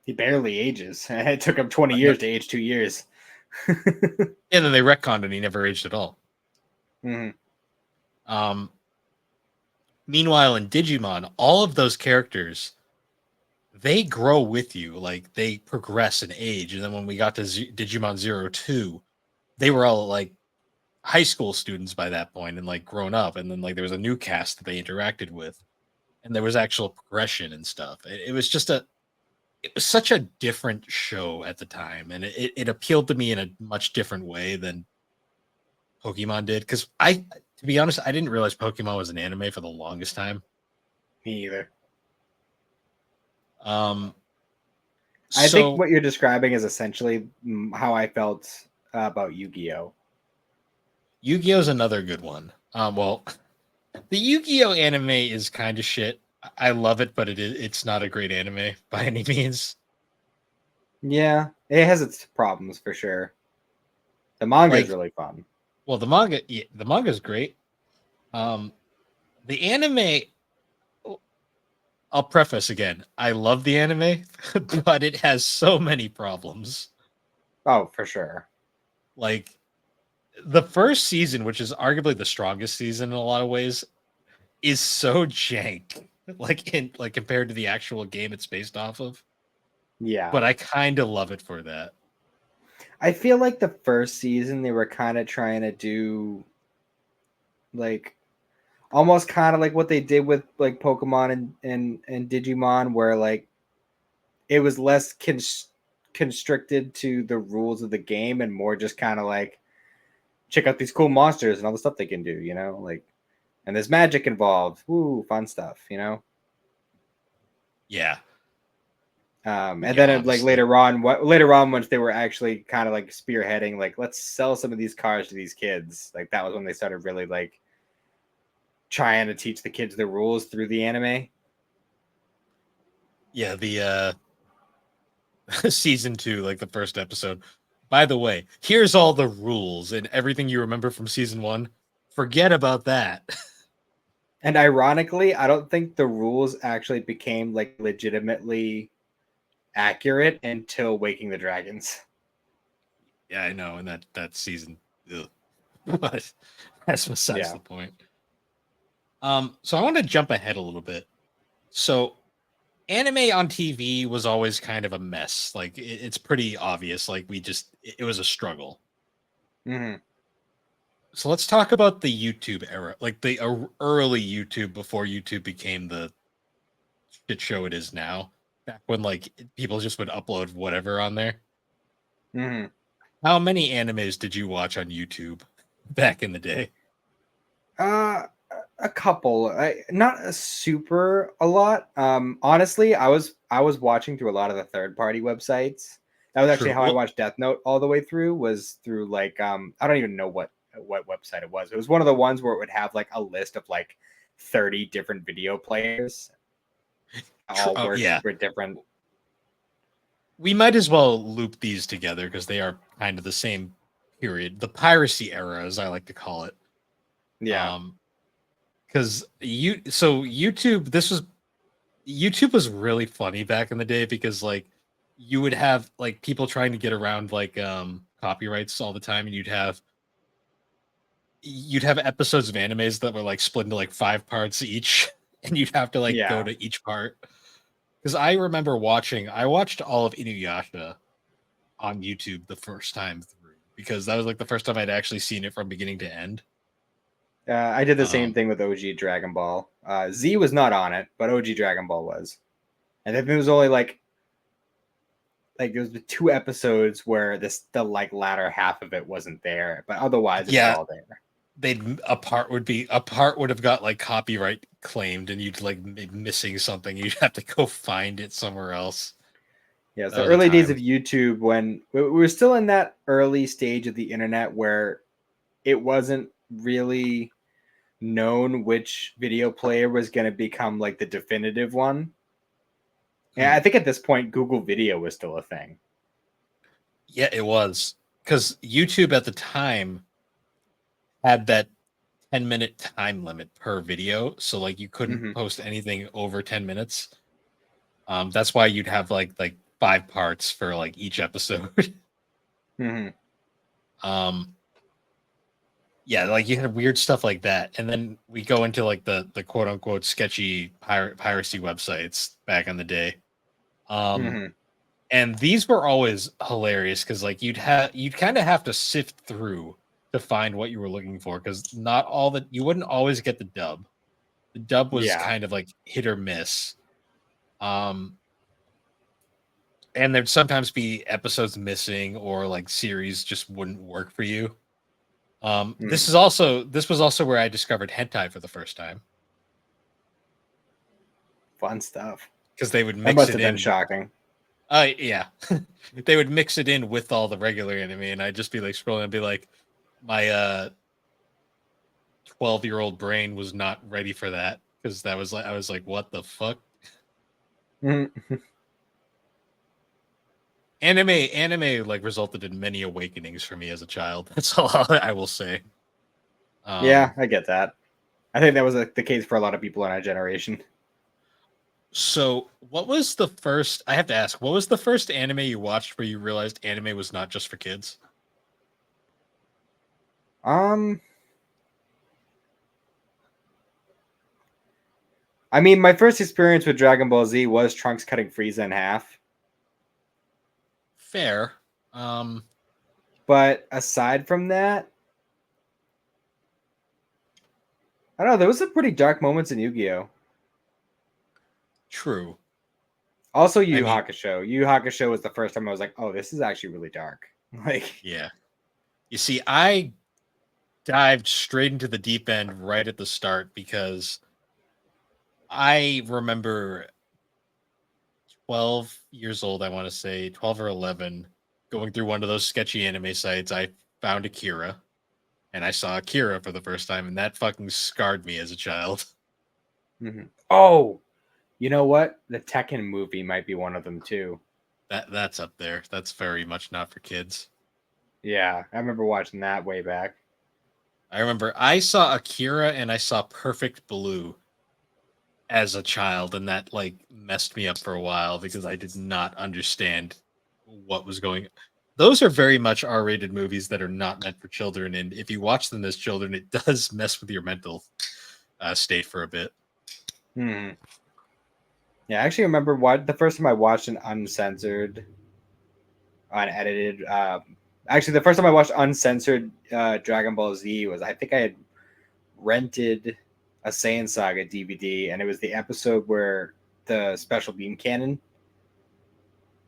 He barely ages. It took him 20 years to age 2 years. And then they retconned and he never aged at all. Mm-hmm. Meanwhile, in Digimon, all of those characters, they grow with you. Like, they progress in age. And then when we got to Digimon 02, they were all like high school students by that point and like grown up. And then like there was a new cast that they interacted with. And there was actual progression and stuff. It was just it was such a different show at the time. And it appealed to me in a much different way than Pokemon did. Because to be honest, I didn't realize Pokemon was an anime for the longest time. Me either. I think what you're describing is essentially how I felt about Yu-Gi-Oh. Yu-Gi-Oh is another good one. Well, the Yu-Gi-Oh anime is kind of shit. I love it, but it's not a great anime by any means. Yeah, it has its problems for sure. The manga is really fun. Well, the manga is great. The anime, I'll preface again. I love the anime, but it has so many problems. Oh, for sure. Like the first season, which is arguably the strongest season in a lot of ways, is so jank. Like compared to the actual game it's based off of. Yeah. But I kind of love it for that. I feel like the first season they were kind of trying to do like almost kind of like what they did with like Pokemon and Digimon, where like it was less constricted to the rules of the game and more just kind of like check out these cool monsters and all the stuff they can do, you know, like, and there's magic involved. Woo, fun stuff, you know. Yeah. And Yeah, then honestly. like later on, once they were actually kind of like spearheading, like let's sell some of these cars to these kids. Like that was when they started really like trying to teach the kids the rules through the anime. Yeah, the season 2, like the first episode. By the way, here's all the rules and everything you remember from season 1. Forget about that. And ironically, I don't think the rules actually became like legitimately accurate until Waking the Dragons. Yeah, I know, and that season, but that's besides the point. So I want to jump ahead a little bit. So anime on TV was always kind of a mess. Like it's pretty obvious. Like it was a struggle. Mm-hmm. So let's talk about the YouTube era, like the early YouTube before YouTube became the shit show it is now. Back when like people just would upload whatever on there. Mm-hmm. How many animes did you watch on YouTube back in the day? A couple. Not a lot. Honestly, I was watching through a lot of the third party websites. That was actually True. how I watched Death Note all the way through. Was through like I don't even know what website it was. It was one of the ones where it would have like a list of like 30 different video players. All were different. We might as well loop these together because they are kind of the same period. The piracy era, as I like to call it. Yeah. Because YouTube was really funny back in the day because like you would have like people trying to get around like copyrights all the time, and you'd have episodes of animes that were like split into like 5 parts each, and you'd have to like go to each part. Because I remember I watched all of Inuyasha on YouTube the first time through because that was like the first time I'd actually seen it from beginning to end. I did the same thing with OG Dragon Ball. Z was not on it, but OG Dragon Ball was. And then it was only like there was the 2 episodes where the like latter half of it wasn't there, but otherwise it was all there. A part would have got like copyright claimed, and you'd like be missing something. You'd have to go find it somewhere else. Yeah, it's the early days of YouTube when we were still in that early stage of the internet where it wasn't really known which video player was going to become like the definitive one. And I think at this point, Google Video was still a thing. Yeah, it was. Because YouTube at the time had that 10-minute time limit per video. So like you couldn't post anything over 10 minutes. That's why you'd have like 5 parts for like each episode. Hmm. um yeah, like you had weird stuff like that, and then we go into like the quote unquote sketchy piracy websites back in the day. um Hmm. and these were always hilarious because like you'd kind of have to sift through to find what you were looking for, because not all that you wouldn't always get the dub. The dub was Yeah. kind of like hit or miss. um and there'd sometimes be episodes missing, or like series just wouldn't work for you. Mm. This was also where I discovered hentai for the first time, Fun stuff. because they would That mix must it have been in. shocking. Yeah, they would mix it in with all the regular anime, and I'd just be like scrolling and be like, my 12-year-old brain was not ready for that, because that was like I was like, what the fuck? Mhm. Anime like resulted in many awakenings for me as a child. That's all I will say. Yeah, Um, I get that. I think that was the case for a lot of people in our generation. so what was the first? I have to ask, what was the first anime you watched where you realized anime was not just for kids? Um, I mean, my first experience with Dragon Ball Z was Trunks cutting Frieza in half. Fair. Um, But aside from that, I don't know. There was some pretty dark moments in Yu-Gi-Oh. True. Also, Yu I Yu mean, Hakusho. Yu Yu Hakusho was the first time I was like, "Oh, this is actually really dark." Like, yeah. You see, I dived straight into the deep end right at the start, because I remember 12 years old, I want to say 12 or 11, going through one of those sketchy anime sites. I found Akira, and I saw Akira for the first time, and that fucking scarred me as a child. mhm. Oh, you know what? The Tekken movie might be one of them too. That's up there. That's very much not for kids. Yeah, I remember watching that way back. I remember I saw Akira and I saw Perfect Blue as a child, and that like messed me up for a while because I did not understand what was going. Those are very much R-rated movies that are not meant for children, and if you watch them as children, it does mess with your mental state for a bit. Hmm. Yeah, I actually remember what the first time I watched an uncensored, unedited. Actually, the first time I watched uncensored Dragon Ball Z was, I think I had rented a Saiyan Saga DVD, and it was the episode where the special beam cannon.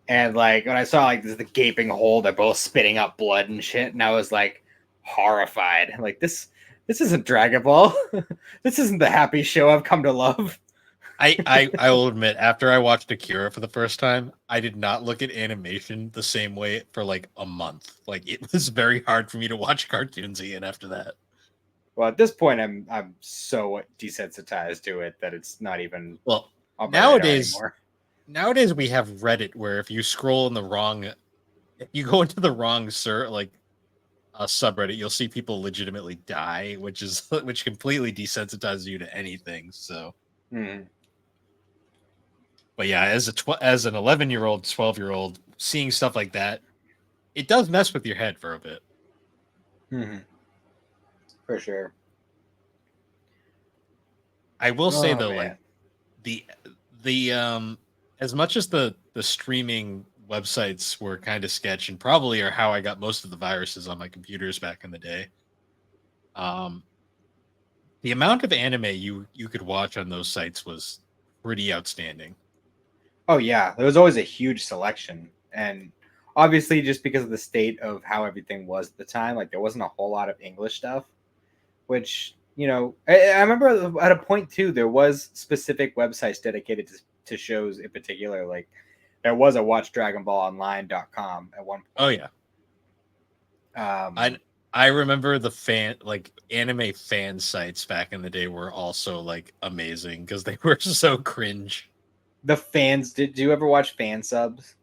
And like when I saw like this, the gaping hole, they're both spitting out blood and shit, and I was like horrified. Like this isn't Dragon Ball. This isn't the happy show I've come to love. I will admit, after I watched Akira for the first time, I did not look at animation the same way for like a month. Like it was very hard for me to watch cartoons again after that. Well, at this point, I'm so desensitized to it that it's not even Well, on my radar nowadays anymore. nowadays we have Reddit, where if you scroll in the wrong, if you go into the wrong like a subreddit, you'll see people legitimately die, which is which completely desensitizes you to anything. So, Hmm. but yeah, as an 11-year-old, 12-year-old, seeing stuff like that, it does mess with your head for a bit. Hmm. For sure. I will say Oh though, like man. the the as much as the streaming websites were kind of sketch, and probably are how I got most of the viruses on my computers back in the day. Um, the amount of anime you could watch on those sites was pretty outstanding. Oh yeah, there was always a huge selection, and obviously just because of the state of how everything was at the time, like there wasn't a whole lot of English stuff. Which I remember at a point too, there was specific websites dedicated to shows in particular. Like there was a watchdragonballonline.com at one Oh point. yeah, I Um, I remember the anime fan sites back in the day were also like amazing because they were so cringe. the fans, did you ever watch fan subs?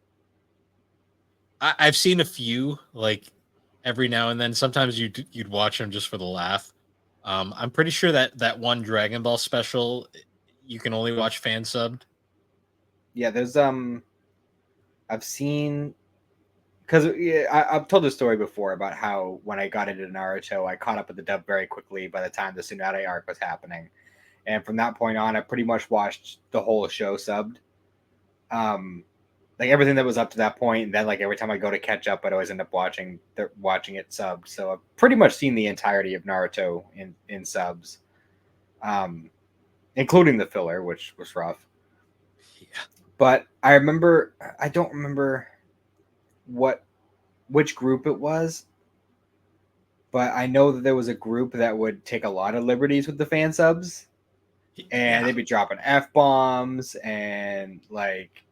I've seen a few, like every now and then. Sometimes you'd watch them just for the laugh. I'm pretty sure that that one Dragon Ball special, you can only watch fan subbed. Yeah, there's I've seen, because I've told this story before about how when I got into Naruto, I caught up with the dub very quickly by the time the Tsunade arc was happening, and from that point on, I pretty much watched the whole show subbed. Um, like everything that was up to that point, and then like every time I go to catch up, I'd always end up watching it subbed. So I've pretty much seen the entirety of Naruto in subs, um, including the filler, which was rough. Yeah. But I don't remember which group it was, but I know that there was a group that would take a lot of liberties with the fan subs, and Yeah. they'd be dropping f-bombs and like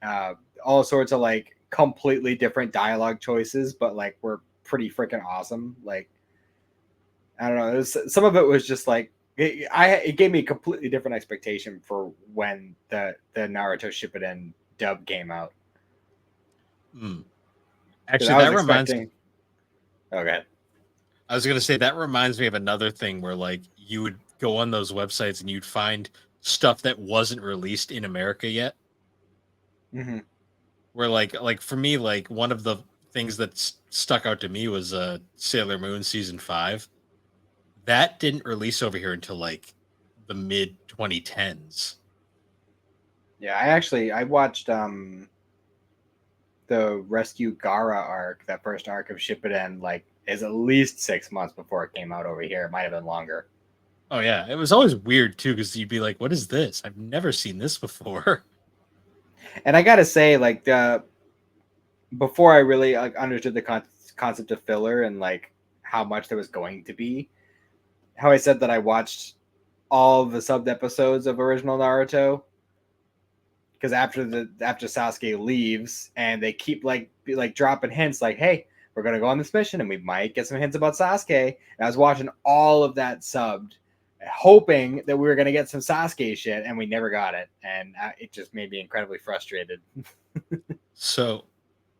all sorts of like completely different dialogue choices, but like were pretty freaking awesome. Like I don't know, some of it was just like it gave me a completely different expectation for when the Naruto Shippuden dub came out. Mm. Because Actually, I was that reminds. expecting. Okay. I was gonna say that reminds me of another thing where like you would go on those websites and you'd find stuff that wasn't released in America yet. Mm-hmm. Where like for me, like one of the things that stuck out to me was Sailor Moon season 5. That didn't release over here until like the mid 2010s. Yeah, I watched the Rescue Gara arc, that first arc of Shippuden, like is at least 6 months before it came out over here. It might have been longer. Oh yeah, it was always weird too because you'd be like, "What is this? I've never seen this before." And I gotta say, like the before I really like understood the concept of filler and like how much there was going to be, how I said that I watched all of the subbed episodes of original Naruto because after Sasuke leaves and they keep like dropping hints like, hey, we're gonna go on this mission and we might get some hints about Sasuke. And I was watching all of that subbed, hoping that we were gonna get some Sasuke shit, and we never got it, and it just made me incredibly frustrated. So,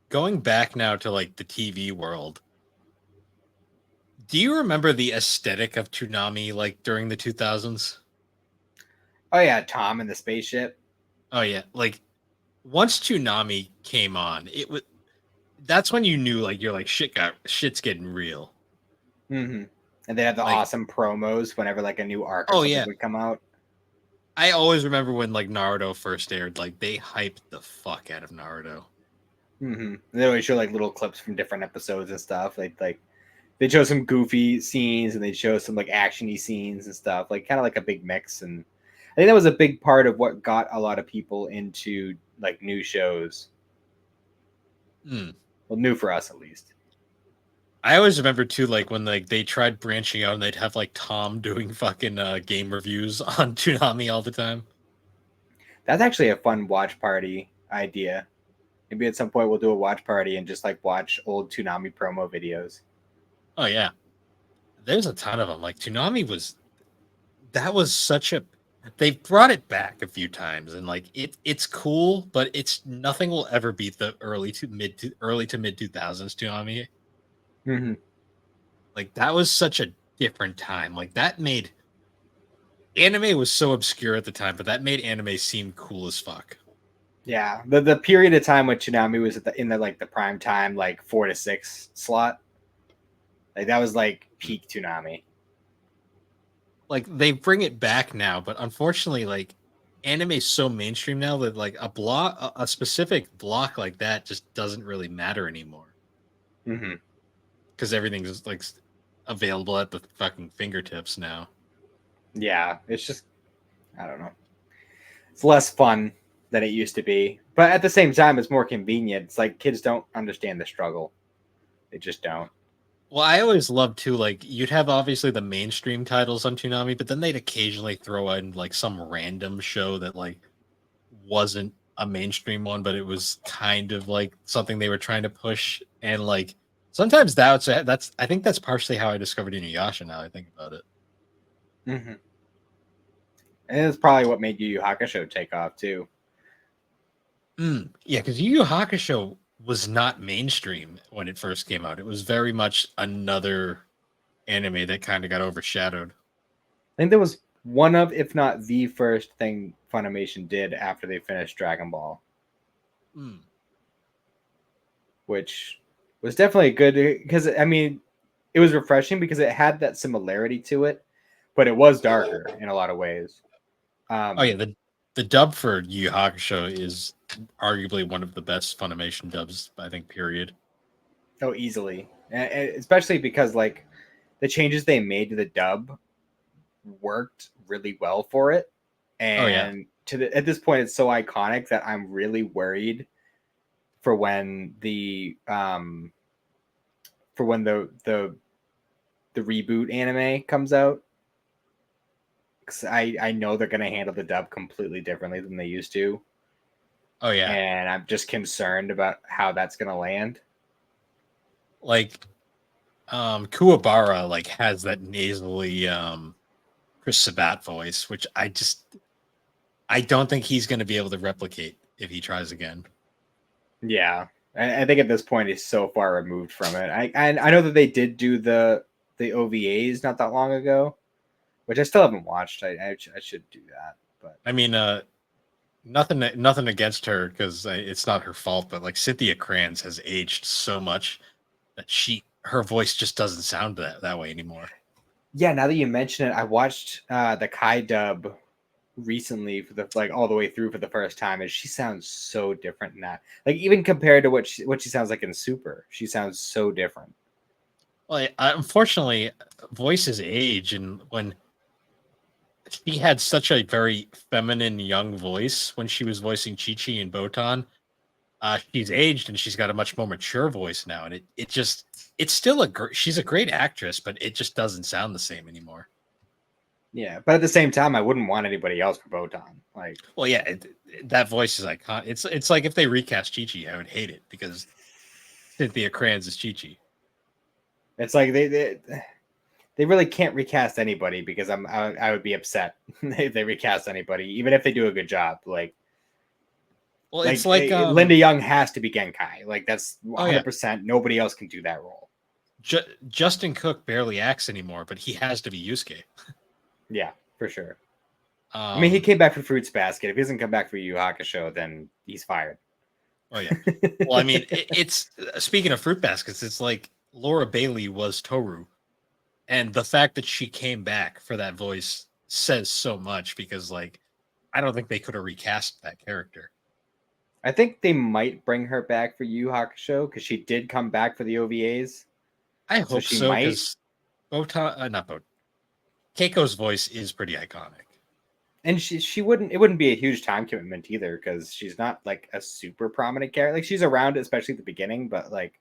going back now to like the TV world, do you remember the aesthetic of Toonami like during the 2000s? Oh yeah, Tom and the spaceship. Oh yeah, like once Toonami came on, it was that's when you knew like you're like shit's getting real. Mm-hmm. And they had the Like, awesome promos whenever like a new arc or oh something yeah, would come out. I always remember when like Naruto first aired, like they hyped the fuck out of Naruto. Mm-hmm. They always show like little clips from different episodes and stuff. Like they'd show some goofy scenes and they'd show some like actiony scenes and stuff, like kind of like a big mix. And I think that was a big part of what got a lot of people into like new shows. Hmm. Well, new for us at least. I always remember too, like when like they tried branching out and they'd have like Tom doing fucking game reviews on Toonami all the time. That's actually a fun watch party idea. Maybe at some point we'll do a watch party and just like watch old Toonami promo videos. Oh yeah, there's a ton of them. Like Toonami was that was such a they've brought it back a few times and like it's cool, but it's nothing will ever beat the early to mid 2000s Toonami. Mm-hmm. Like that was such a different time. Like that made anime was so obscure at the time, but that made anime seem cool as fuck. Yeah, the period of time when Toonami was in the like the prime time, like 4 to 6 slot, like that was like peak Toonami. Like they bring it back now, but unfortunately, like anime is so mainstream now that like a specific block like that just doesn't really matter anymore Mm-hmm. because everything's like available at the fucking fingertips now. Yeah, it's just I don't know. It's less fun than it used to be, but at the same time, it's more convenient. It's like kids don't understand the struggle; they just don't. Well, I always loved too, like you'd have obviously the mainstream titles on Toonami, but then they'd occasionally throw in like some random show that like wasn't a mainstream one, but it was kind of like something they were trying to push. And like sometimes that's I think that's partially how I discovered Inuyasha. Now I think about it. Mm-hmm. And it's probably what made Yu Yu Hakusho take off too. Yeah, because Yu Yu Hakusho was not mainstream when it first came out. It was very much another anime that kind of got overshadowed. I think that was one of, if not the first thing Funimation did after they finished Dragon Ball. Mm. which was definitely good because I mean it was refreshing because it had that similarity to it, but it was darker in a lot of ways. Oh yeah, the dub for Yu Yu Hakusho is arguably one of the best Funimation dubs, I think. Period. Oh, easily, and especially because like the changes they made to the dub worked really well for it, Oh yeah, and at this point, it's so iconic that I'm really worried for when the reboot anime comes out. Because I know they're gonna handle the dub completely differently than they used to, oh yeah. and I'm just concerned about how that's gonna land. Like Kuwabara like has that nasally Chris Sabat voice, which I don't think he's going to be able to replicate if he tries again. Yeah, I think at this point he's so far removed from it. I know that they did do the OVAs not that long ago, which I still haven't watched. I should do that, but I mean, nothing against her because it's not her fault, but like Cynthia Kranz has aged so much that her voice just doesn't sound that way anymore. yeah. Now that you mention it, I watched the Kai dub recently for the like all the way through for the first time, and she sounds so different now. Like even compared to what she sounds like in Super, she sounds so different. Well, unfortunately, voices age, and when she had such a very feminine young voice when she was voicing Chi Chi and Botan, she's aged and she's got a much more mature voice now, and it just it's still she's a great actress, but it just doesn't sound the same anymore. Yeah, but at the same time, I wouldn't want anybody else for Botan. Like, Well, yeah, that voice is iconic. It's like if they recast Chi Chi, I would hate it because Cynthia Kranz is Chi Chi. it's like they really can't recast anybody because I would be upset if they recast anybody, even if they do a good job. Well, it's like Linda Young has to be Genkai. Like that's oh yeah, 100%. Nobody else can do that role. Justin Cook barely acts anymore, but he has to be Yusuke. Yeah, for sure. I mean, he came back for Fruits Basket. If he doesn't come back for Yu Yu Hakusho, then he's fired. Oh yeah. Well, I mean, it's speaking of Fruit Baskets, it's like Laura Bailey was Toru, and the fact that she came back for that voice says so much because, like, I don't think they could have recast that character. I think they might bring her back for Yu Yu Hakusho because she did come back for the OVAs. I So hope she so might. because not Botan, Keiko's voice is pretty iconic. And she wouldn't it wouldn't be a huge time commitment either because she's not like a super prominent character. Like she's around especially at the beginning, but like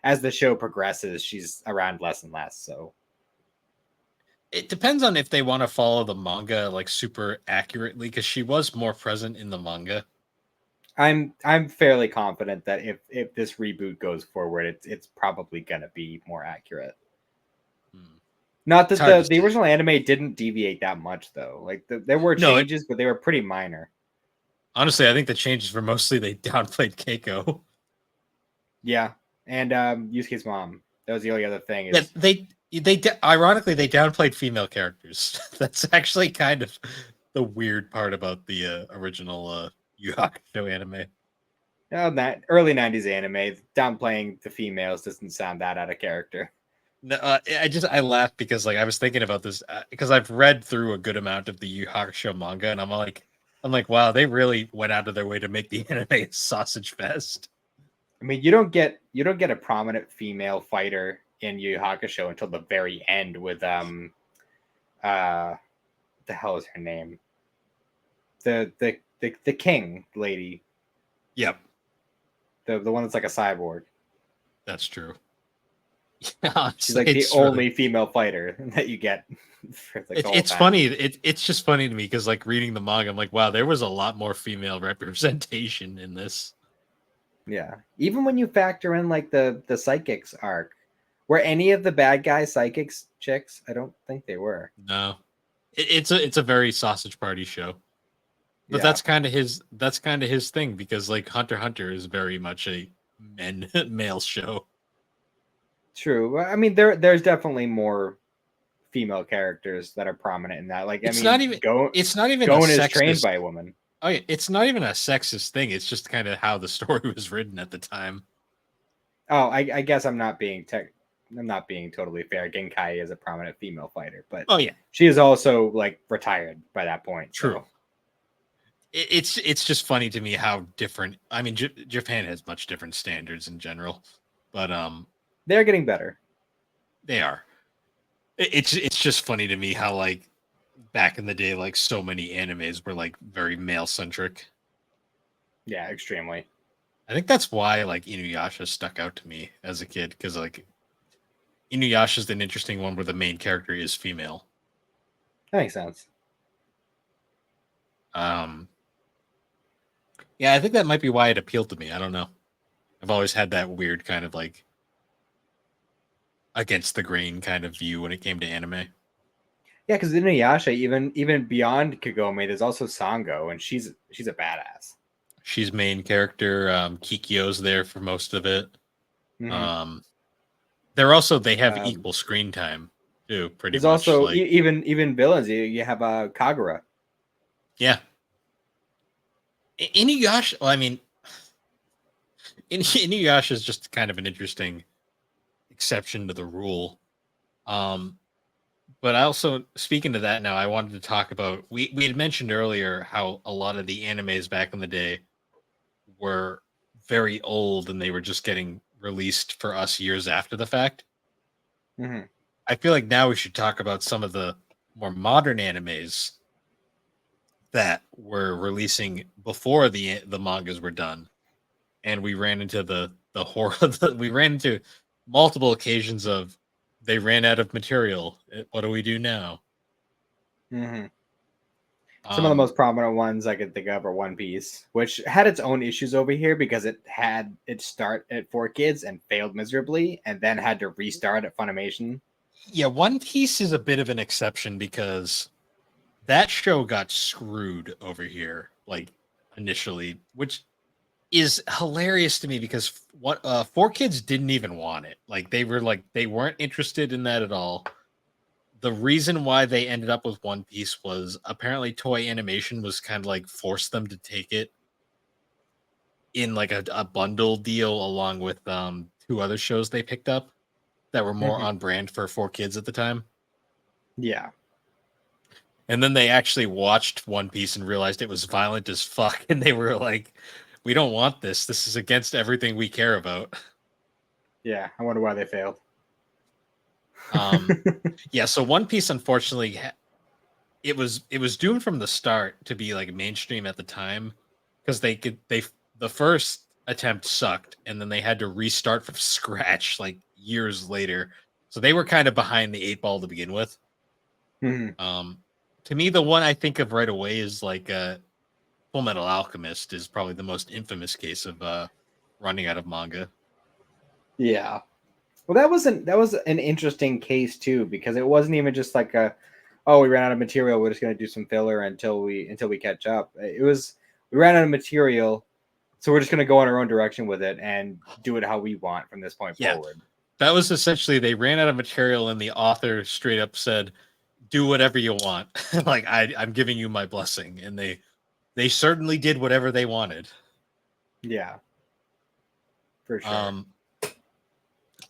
as the show progresses, she's around less and less. So It depends on if they want to follow the manga like super accurately because she was more present in the manga. I'm fairly confident that if this reboot goes forward, it's probably gonna be more accurate. Hmm. Not It's that hard to the say. original anime didn't deviate that much though. Like there were No, changes, but they were pretty minor. honestly, I think the changes were mostly they downplayed Keiko. Yeah, and Yusuke's mom. That was the only other thing. Yeah, Is ironically they downplayed female characters. That's actually kind of the weird part about the original Yu Yu Hakusho anime. that early '90s anime downplaying the females doesn't sound that out of character. No, I laughed because like I was thinking about this because I've read through a good amount of the Yu Yu Hakusho manga, and I'm like, wow, they really went out of their way to make the anime a sausage fest. I mean, you don't get a prominent female fighter in Yu Yu Hakusho until the very end with the hell is her name? The king lady, Yep, the one that's like a cyborg. that's true. She's Honestly, like the only female fighter that you get for like the whole it's time. funny. It's just funny to me because like reading the manga, I'm like, wow, there was a lot more female representation in this. Yeah, even when you factor in like the psychics arc, were any of the bad guys psychics chicks? I don't think they were. No, it's a very sausage party show, but Yeah, that's kind of his thing because like Hunter x Hunter is very much a male show. true. I mean, there's definitely more female characters that are prominent in that. Like, I It's mean, not even Go it's not even a Gon is trained sexist. by a woman. Oh yeah, it's not even a sexist thing. It's just kind of how the story was written at the time. Oh, I guess I'm not being totally fair. Genkai is a prominent female fighter, but Oh yeah, she is also like retired by that point. true. So It's just funny to me how different. I mean, Japan has much different standards in general, but they're getting better. they are. It's just funny to me how like back in the day, like so many animes were like very male centric. Yeah, extremely. I think that's why like Inuyasha stuck out to me as a kid because like Inuyasha is an interesting one where the main character is female. That makes sense. Um, yeah, I think that might be why it appealed to me. I don't know. I've always had that weird kind of like against the grain kind of view when it came to anime. Yeah, because Inuyasha, even beyond Kagome, there's also Sango, and she's a badass. She's main character. Kikyo's there for most of it. Mm-hmm. Um, they have equal screen time too, pretty There's much. also Like even villains. You have Kagura. yeah, Inuyasha. Well, I mean, Inuyasha is just kind of an interesting exception to the rule. Um, but I also, speaking to that now, I wanted to talk about we had mentioned earlier how a lot of the animes back in the day were very old and they were just getting released for us years after the fact. Mm-hmm. I feel like now we should talk about some of the more modern animes that were releasing before the mangas were done, and we ran into the horror. We ran into multiple occasions of they ran out of material. What do we do now? Mm-hmm. Some of the Um, most prominent ones I could think of are One Piece, which had its own issues over here because it had its start at 4Kids and failed miserably, and then had to restart at Funimation. yeah, One Piece is a bit of an exception because that show got screwed over here, like initially, which is hilarious to me because what 4Kids didn't even want it. Like they weren't interested in that at all. The reason why they ended up with One Piece was apparently Toy Animation was kind of like forced them to take it in like a bundle deal along with two other shows they picked up that were more Mm-hmm. on brand for 4Kids at the time. Yeah, And then they actually watched One Piece and realized it was violent as fuck and they were like, we don't want this. This is against everything we care about. yeah. I wonder why they failed. Um yeah, so One Piece unfortunately it was doomed from the start to be like mainstream at the time because the first attempt sucked and then they had to restart from scratch like years later. So they were kind of behind the eight ball to begin with. Mhm. Um to me the one I think of right away is like Full Metal Alchemist is probably the most infamous case of running out of manga. Yeah. Well, that was an interesting case too because it wasn't even just like oh, we ran out of material. We're just gonna do some filler until we catch up. It was we ran out of material, so we're just gonna go in our own direction with it and do it how we want from this point Yeah, forward. that was essentially they ran out of material and the author straight up said, "Do whatever you want. Like I'm giving you my blessing," and they certainly did whatever they wanted. Yeah, for sure. Um,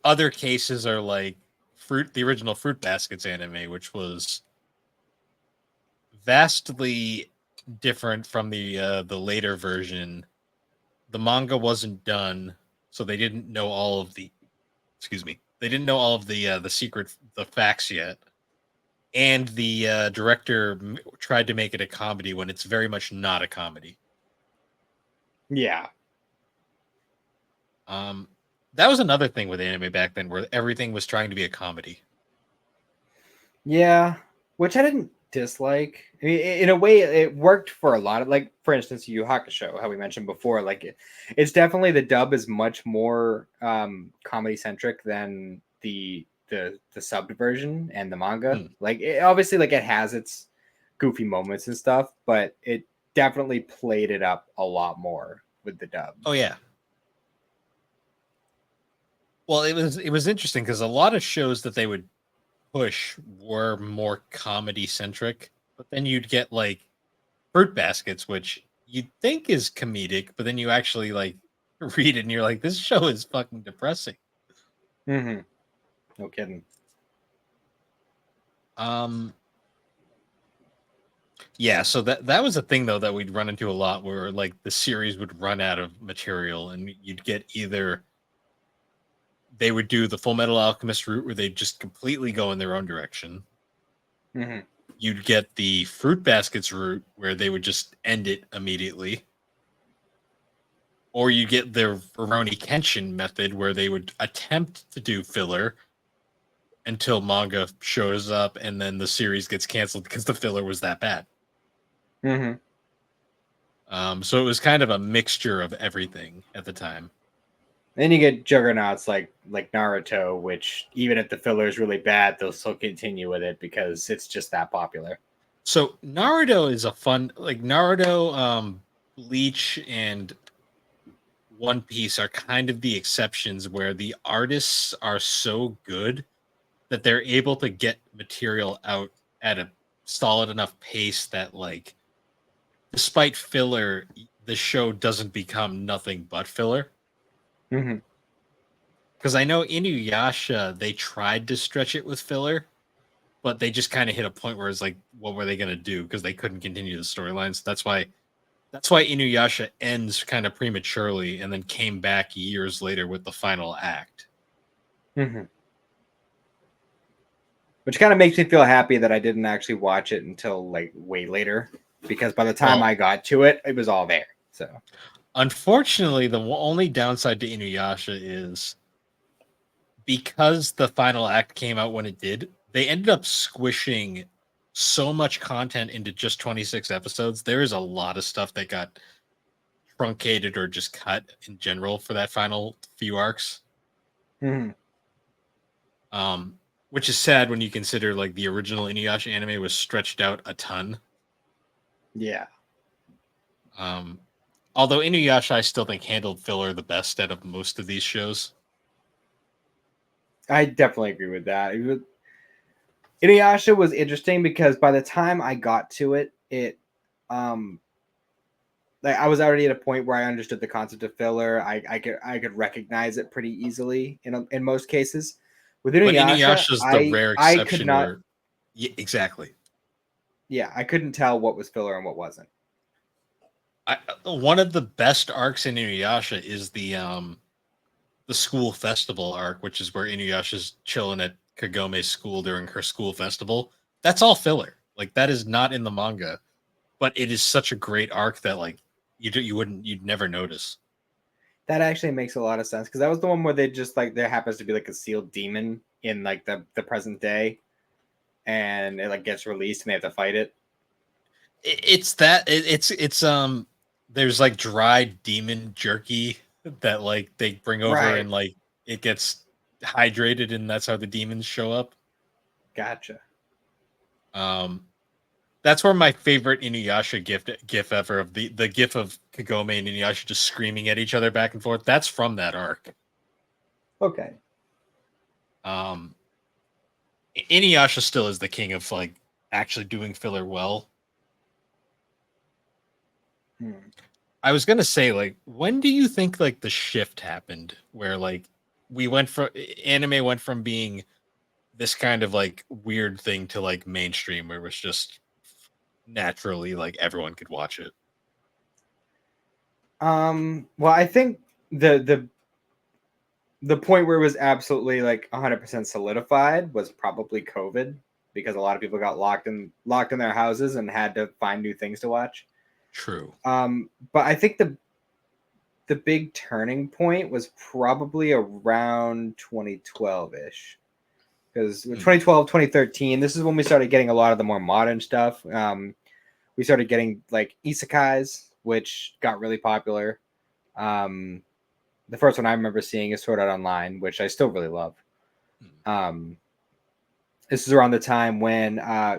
other cases are like the original Fruit Baskets anime, which was vastly different from the later version. The manga wasn't done, so they didn't know all of the excuse me. They didn't know all of the facts yet. And the director tried to make it a comedy when it's very much not a comedy. Yeah, Um, that was another thing with anime back then, where everything was trying to be a comedy. yeah, which I didn't dislike. I mean, in a way, it worked for a lot of like, for instance, Yu Yu Hakusho, how we mentioned before. Like, it's definitely the dub is much more comedy centric than the subbed version and the manga. Hmm. Like, obviously, like it has its goofy moments and stuff, but it definitely played it up a lot more with the dub. Oh yeah. Well, it was interesting because a lot of shows that they would push were more comedy centric, but then you'd get like Fruit Baskets, which you'd think is comedic, but then you actually like read it and you're like, this show is fucking depressing. Mm-hmm. No kidding. Yeah, so that was a thing though that we'd run into a lot, where like the series would run out of material and you'd get either they would do the Full Metal Alchemist route where they'd just completely go in their own direction. Mm-hmm. You'd get the Fruit Baskets route where they would just end it immediately. Or you get the Rurouni Kenshin method where they would attempt to do filler until manga shows up and then the series gets canceled because the filler was that bad. Mm-hmm. So it was kind of a mixture of everything at the time. Then you get juggernauts like Naruto, which even if the filler is really bad, they'll still continue with it because it's just that popular. So Naruto is a fun, like Naruto, Bleach, and One Piece are kind of the exceptions where the artists are so good that they're able to get material out at a solid enough pace that, like, despite filler, the show doesn't become nothing but filler. Mm-hmm. Because I know Inuyasha, they tried to stretch it with filler, but they just kind of hit a point where it's like, what were they going to do? Because they couldn't continue the storylines. That's why Inuyasha ends kind of prematurely and then came back years later with the final act. Mm-hmm. Which kind of makes me feel happy that I didn't actually watch it until like way later, because by the time I got to it, it was all there. So unfortunately, the only downside to Inuyasha is because the final act came out when it did, they ended up squishing so much content into just 26 episodes. There is a lot of stuff that got truncated or just cut in general for that final few arcs. mm-hmm. Which is sad when you consider like the original Inuyasha anime was stretched out a ton. Yeah. Um, Although Inuyasha, I still think handled filler the best out of most of these shows. I definitely agree with that. Inuyasha was interesting because by the time I got to it, like I was already at a point where I understood the concept of filler. I could recognize it pretty easily in most cases. With But Inuyasha, Inuyasha is the rare I could exception not. where, yeah, exactly. Yeah, I couldn't tell what was filler and what wasn't. One of the best arcs in Inuyasha is the school festival arc, which is where Inuyasha's chilling at Kagome's school during her school festival. That's all filler. Like that is not in the manga, but it is such a great arc that like you'd never notice. That actually makes a lot of sense because that was the one where they just like there happens to be like a sealed demon in like the present day, and it like gets released and they have to fight it. It's that it's there's like dried demon jerky that like they bring over Right. and like it gets hydrated and that's how the demons show up. Gotcha. Um that's where my favorite Inuyasha gif ever of the gif of Kagome and Inuyasha just screaming at each other back and forth. That's from that arc. Okay. Um Inuyasha still is the king of like actually doing filler well. I was gonna say, like, when do you think like the shift happened where like we went from anime went from being this kind of like weird thing to like mainstream where it was just naturally like everyone could watch it? Well, I think the point where it was absolutely like 100% solidified was probably COVID because a lot of people got locked in their houses and had to find new things to watch. True. But I think the big turning point was probably around 2012-ish. Because 2012, 2013, this is when we started getting a lot of the more modern stuff. We started getting like isekais, which got really popular. The first one I remember seeing is Sword Art Online, which I still really love. This is around the time when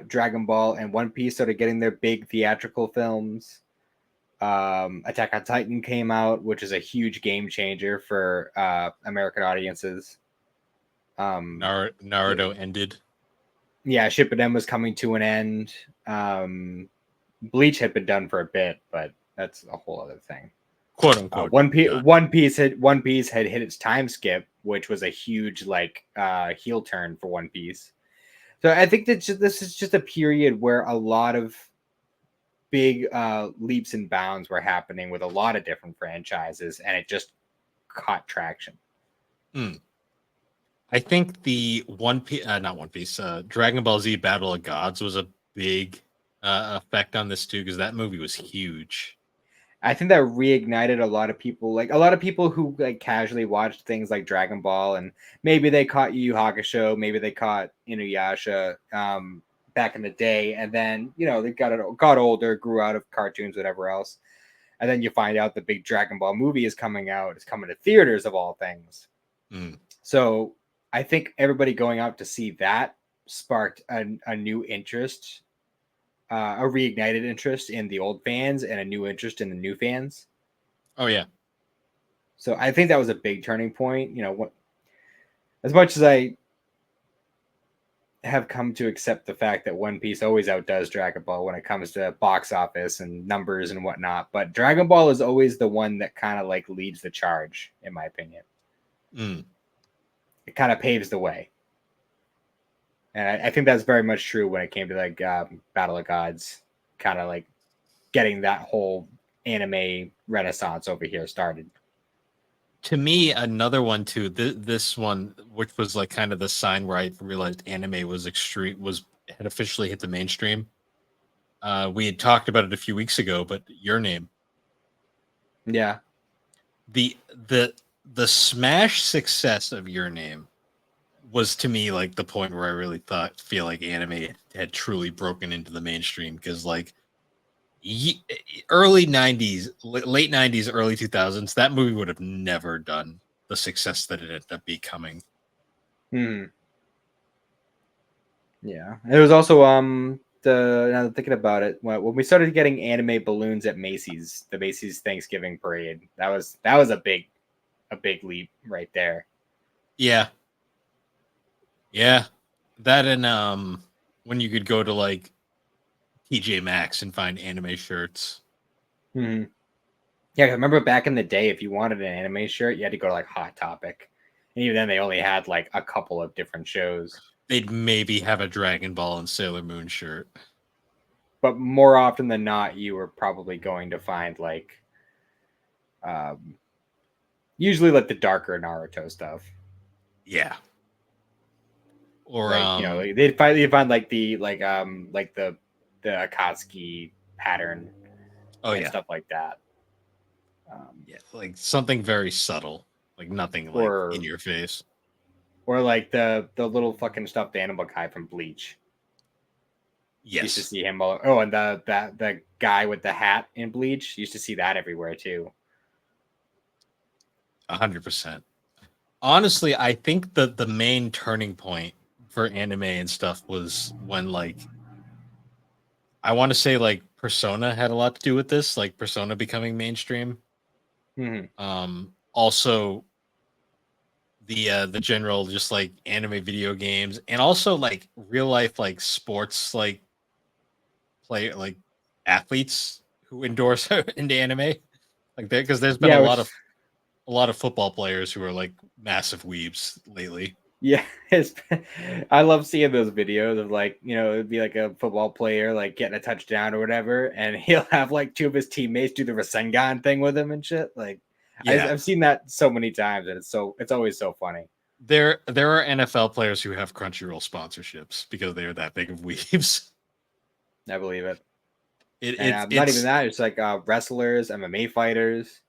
Dragon Ball and One Piece started getting their big theatrical films. Attack on Titan came out, which is a huge game changer for American audiences. Naruto ended. Yeah, Shippuden was coming to an end. Bleach had been done for a bit, but that's a whole other thing. quote unquote. One Piece had hit its time skip, which was a huge like heel turn for One Piece. So I think that this is just a period where a lot of big leaps and bounds were happening with a lot of different franchises, and it just caught traction. I think the not One Piece, Dragon Ball Z Battle of Gods was a big effect on this too, because that movie was huge. I think that reignited a lot of people, like a lot of people who like casually watched things like Dragon Ball, and maybe they caught Yu Yu Hakusho, maybe they caught Inuyasha back in the day, and then they got older, grew out of cartoons, whatever else, and then you find out the big Dragon Ball movie is coming out. It's coming to theaters of all things. So I think everybody going out to see that sparked a new interest, a reignited interest in the old fans and a new interest in the new fans. Oh yeah. So I think that was a big turning point. As much as I have come to accept the fact that One Piece always outdoes Dragon Ball when it comes to box office and numbers and whatnot, but Dragon Ball is always the one that kind of like leads the charge, in my opinion. It kind of paves the way. And I think that's very much true when it came to like Battle of Gods, kind of like getting that whole anime renaissance over here started. To me, another one too. This one, which was like kind of the sign where I realized anime was had officially hit the mainstream. We had talked about it a few weeks ago, but Your Name. Yeah. The smash success of Your Name was to me like the point where I really feel like anime had truly broken into the mainstream, because like early 90s, late 90s, early 2000s, that movie would have never done the success that it ended up becoming. Yeah. It was also now thinking about it, when we started getting anime balloons at Macy's, the Macy's Thanksgiving parade, that was a big leap right there. Yeah. That, and when you could go to like TJ Maxx and find anime shirts. Yeah, I remember back in the day, if you wanted an anime shirt, you had to go to like Hot Topic, and even then they only had like a couple of different shows. They'd maybe have a Dragon Ball and Sailor Moon shirt, but more often than not, you were probably going to find like usually like the darker Naruto stuff. Yeah. Or like, they'd find like the Akatsuki pattern. Oh yeah, stuff like that. Yeah, like something very subtle, like nothing like in your face. Or like the little fucking stuffed animal guy from Bleach. Yes. Used to see him and the guy with the hat in Bleach, used to see that everywhere too. 100%. Honestly, I think the main turning point for anime and stuff was when like I want to say like Persona had a lot to do with this, like Persona becoming mainstream. Also the general just like anime video games, and also like real life like sports like play like athletes who endorse into anime, like that, because there's been a lot of football players who are like massive weebs lately. Yeah, I love seeing those videos of like, it'd be like a football player like getting a touchdown or whatever, and he'll have like two of his teammates do the Rasengan thing with him and shit. Like, yeah. I've seen that so many times, and it's always so funny. There are NFL players who have Crunchyroll sponsorships because they are that big of weebs. I believe it. It's not even that. It's like wrestlers, MMA fighters.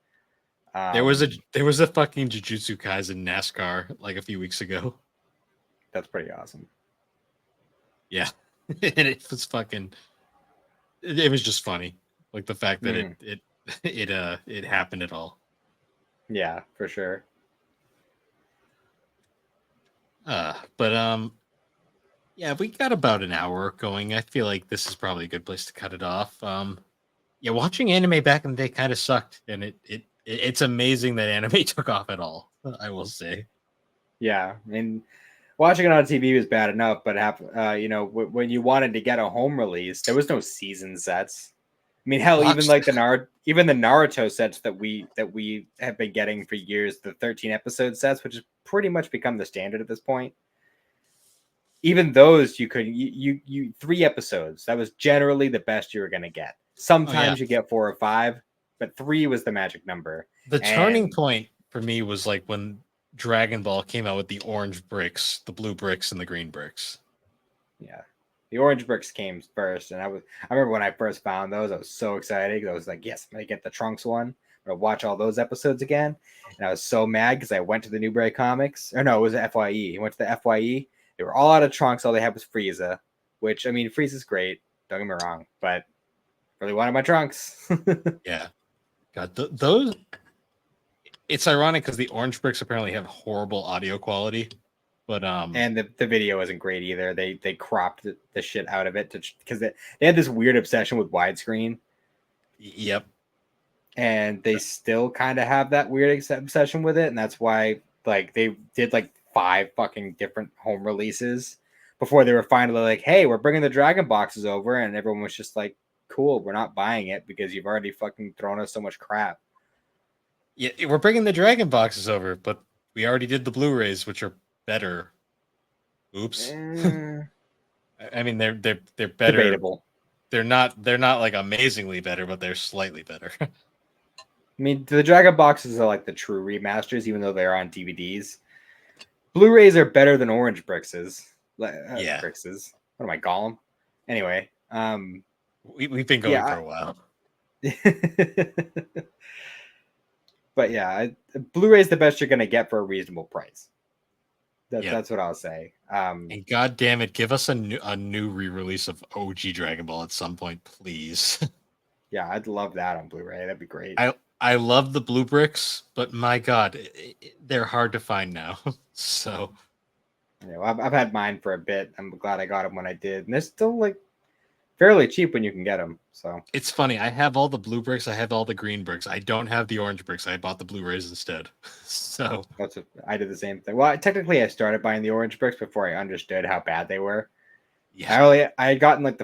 There was a fucking Jujutsu Kaisen NASCAR like a few weeks ago. That's pretty awesome. Yeah, and it was fucking. It was just funny, like the fact that it happened at all. Yeah, for sure. But yeah, we got about an hour going. I feel like this is probably a good place to cut it off. Yeah, watching anime back in the day kind of sucked, and it's amazing that anime took off at all. I will say. Yeah, I mean, watching it on TV was bad enough, but when you wanted to get a home release, there was no season sets. mean, hell, even Box. like even the Naruto sets that we have been getting for years, the 13 episode sets, which has pretty much become the standard at this point. Even those you 3 episodes. That was generally the best you were gonna get. Oh yeah. Sometimes you get 4 or 5, but 3 was the magic number. The turning And point for me was like when Dragon Ball came out with the orange bricks, the blue bricks, and the green bricks. yeah, the orange bricks came first, and I remember when I first found those, I was so excited because I was like, yes, I'm gonna get the Trunks one. I'm gonna watch all those episodes again, and I was so mad because I went to the Newberry Comics, or no, it was FYE. I went to the FYE. They were all out of Trunks. All they had was Frieza, which I mean, Frieza's great. Don't get me wrong, but really wanted my Trunks. Yeah. God, those. It's ironic because the orange bricks apparently have horrible audio quality, but And the video isn't great either. They cropped the shit out of it because they had this weird obsession with widescreen, yep. and they still kind of have that weird obsession with it, and that's why like they did like 5 fucking different home releases before they were finally like, hey, we're bringing the Dragon boxes over, and everyone was just like, cool, we're not buying it because you've already fucking thrown us so much crap. Yeah, we're bringing the Dragon boxes over, but we already did the Blu-rays, which are better. Oops. I mean, they're better. Debatable. They're not like amazingly better, but they're slightly better. I mean, the Dragon boxes are like the true remasters, even though they're on DVDs. Blu-rays are better than orange brickses. Yeah. Brickses. What am I, Gollum? Anyway, we've been going for a while. But yeah, Blu-ray is the best you're gonna get for a reasonable price. Yep. That's what I'll say. And god damn it, give us a new re-release of OG Dragon Ball at some point, please. Yeah, I'd love that on Blu-ray. That'd be great. I love the blue bricks, but my god, they're hard to find now. So, you know, I've had mine for a bit. I'm glad I got them when I did, and they're still like fairly cheap when you can get them. So it's funny. I have all the blue bricks. I have all the green bricks. I don't have the orange bricks. I bought the Blu-rays instead. So I did the same thing. Well, technically, I started buying the orange bricks before I understood how bad they were. Yeah, I had gotten like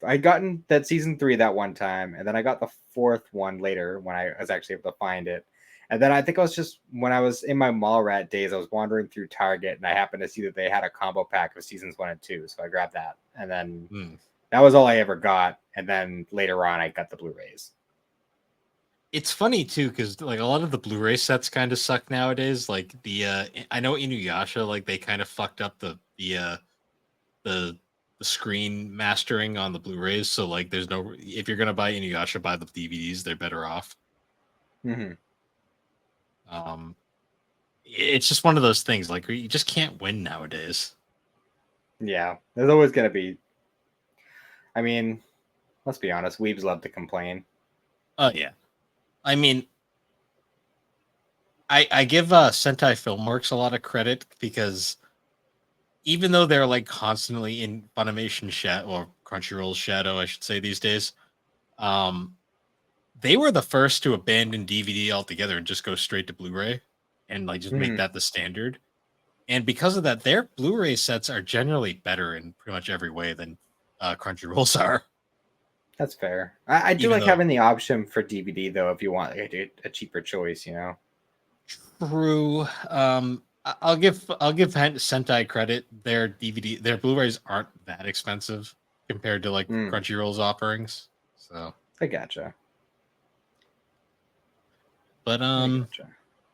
I'd gotten that season 3 that one time, and then I got the 4th one later when I was actually able to find it. And then I think I was just when I was in my mall rat days, I was wandering through Target and I happened to see that they had a combo pack of seasons 1 and 2, so I grabbed that, and then that was all I ever got. And then later on, I got the Blu-rays. It's funny too because like a lot of the Blu-ray sets kind of suck nowadays. Like I know Inuyasha, like they kind of fucked up the screen mastering on the Blu-rays. So like, there's no if you're gonna buy Inuyasha, buy the DVDs. They're better off. Mm-hmm. It's just one of those things. Like you just can't win nowadays. Yeah, there's always gonna be. I mean, let's be honest. Weebs love to complain. Oh yeah, I mean, I give Sentai Filmworks a lot of credit because even though they're like constantly in Funimation shadow or Crunchyroll's shadow, I should say these days, they were the first to abandon DVD altogether and just go straight to Blu-ray and like just make that the standard. And because of that, their Blu-ray sets are generally better in pretty much every way than Crunchyroll's are. That's fair. I do Even like having the option for DVD though, if you want like, a cheaper choice, you know. True. I'll give Sentai credit. Their Blu-rays aren't that expensive compared to like Crunchyroll's offerings. So I gotcha. But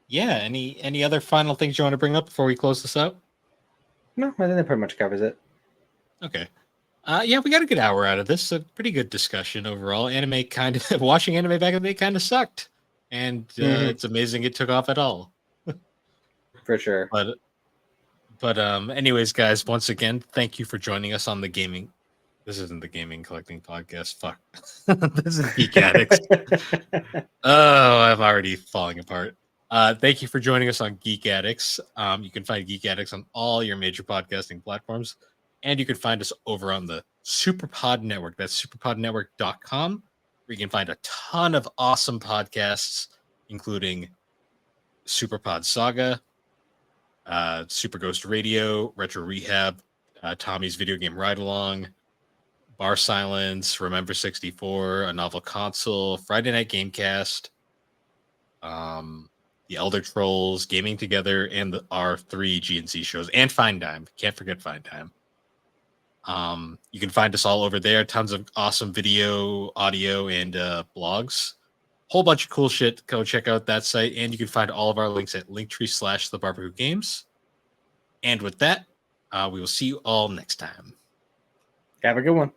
yeah. Any other final things you want to bring up before we close this out? No, I think that pretty much covers it. Okay. Yeah, we got a good hour out of this. A pretty good discussion overall. Anime kind of watching anime back in the day kind of sucked, and it's amazing it took off at all. For sure. But anyways, guys, once again, thank you for joining us on the gaming. This isn't the gaming collecting podcast. Fuck. This is Geek Addicts. Oh, I'm already falling apart. Thank you for joining us on Geek Addicts. You can find Geek Addicts on all your major podcasting platforms. And you can find us over on the Superpod Network. That's superpodnetwork.com, where you can find a ton of awesome podcasts, including Superpod Saga, Super Ghost Radio, Retro Rehab, Tommy's Video Game Ride Along, Bar Silence, Remember 64, A Novel Console, Friday Night Gamecast, The Elder Trolls, Gaming Together, and our 3 GNC shows, and Fine Time. Can't forget Fine Time. You can find us all over there. Tons of awesome video, audio, and blogs. Whole bunch of cool shit. Go check out that site, and you can find all of our links at linktree/thebarbergames. And with that, we will see you all next time. Have a good one.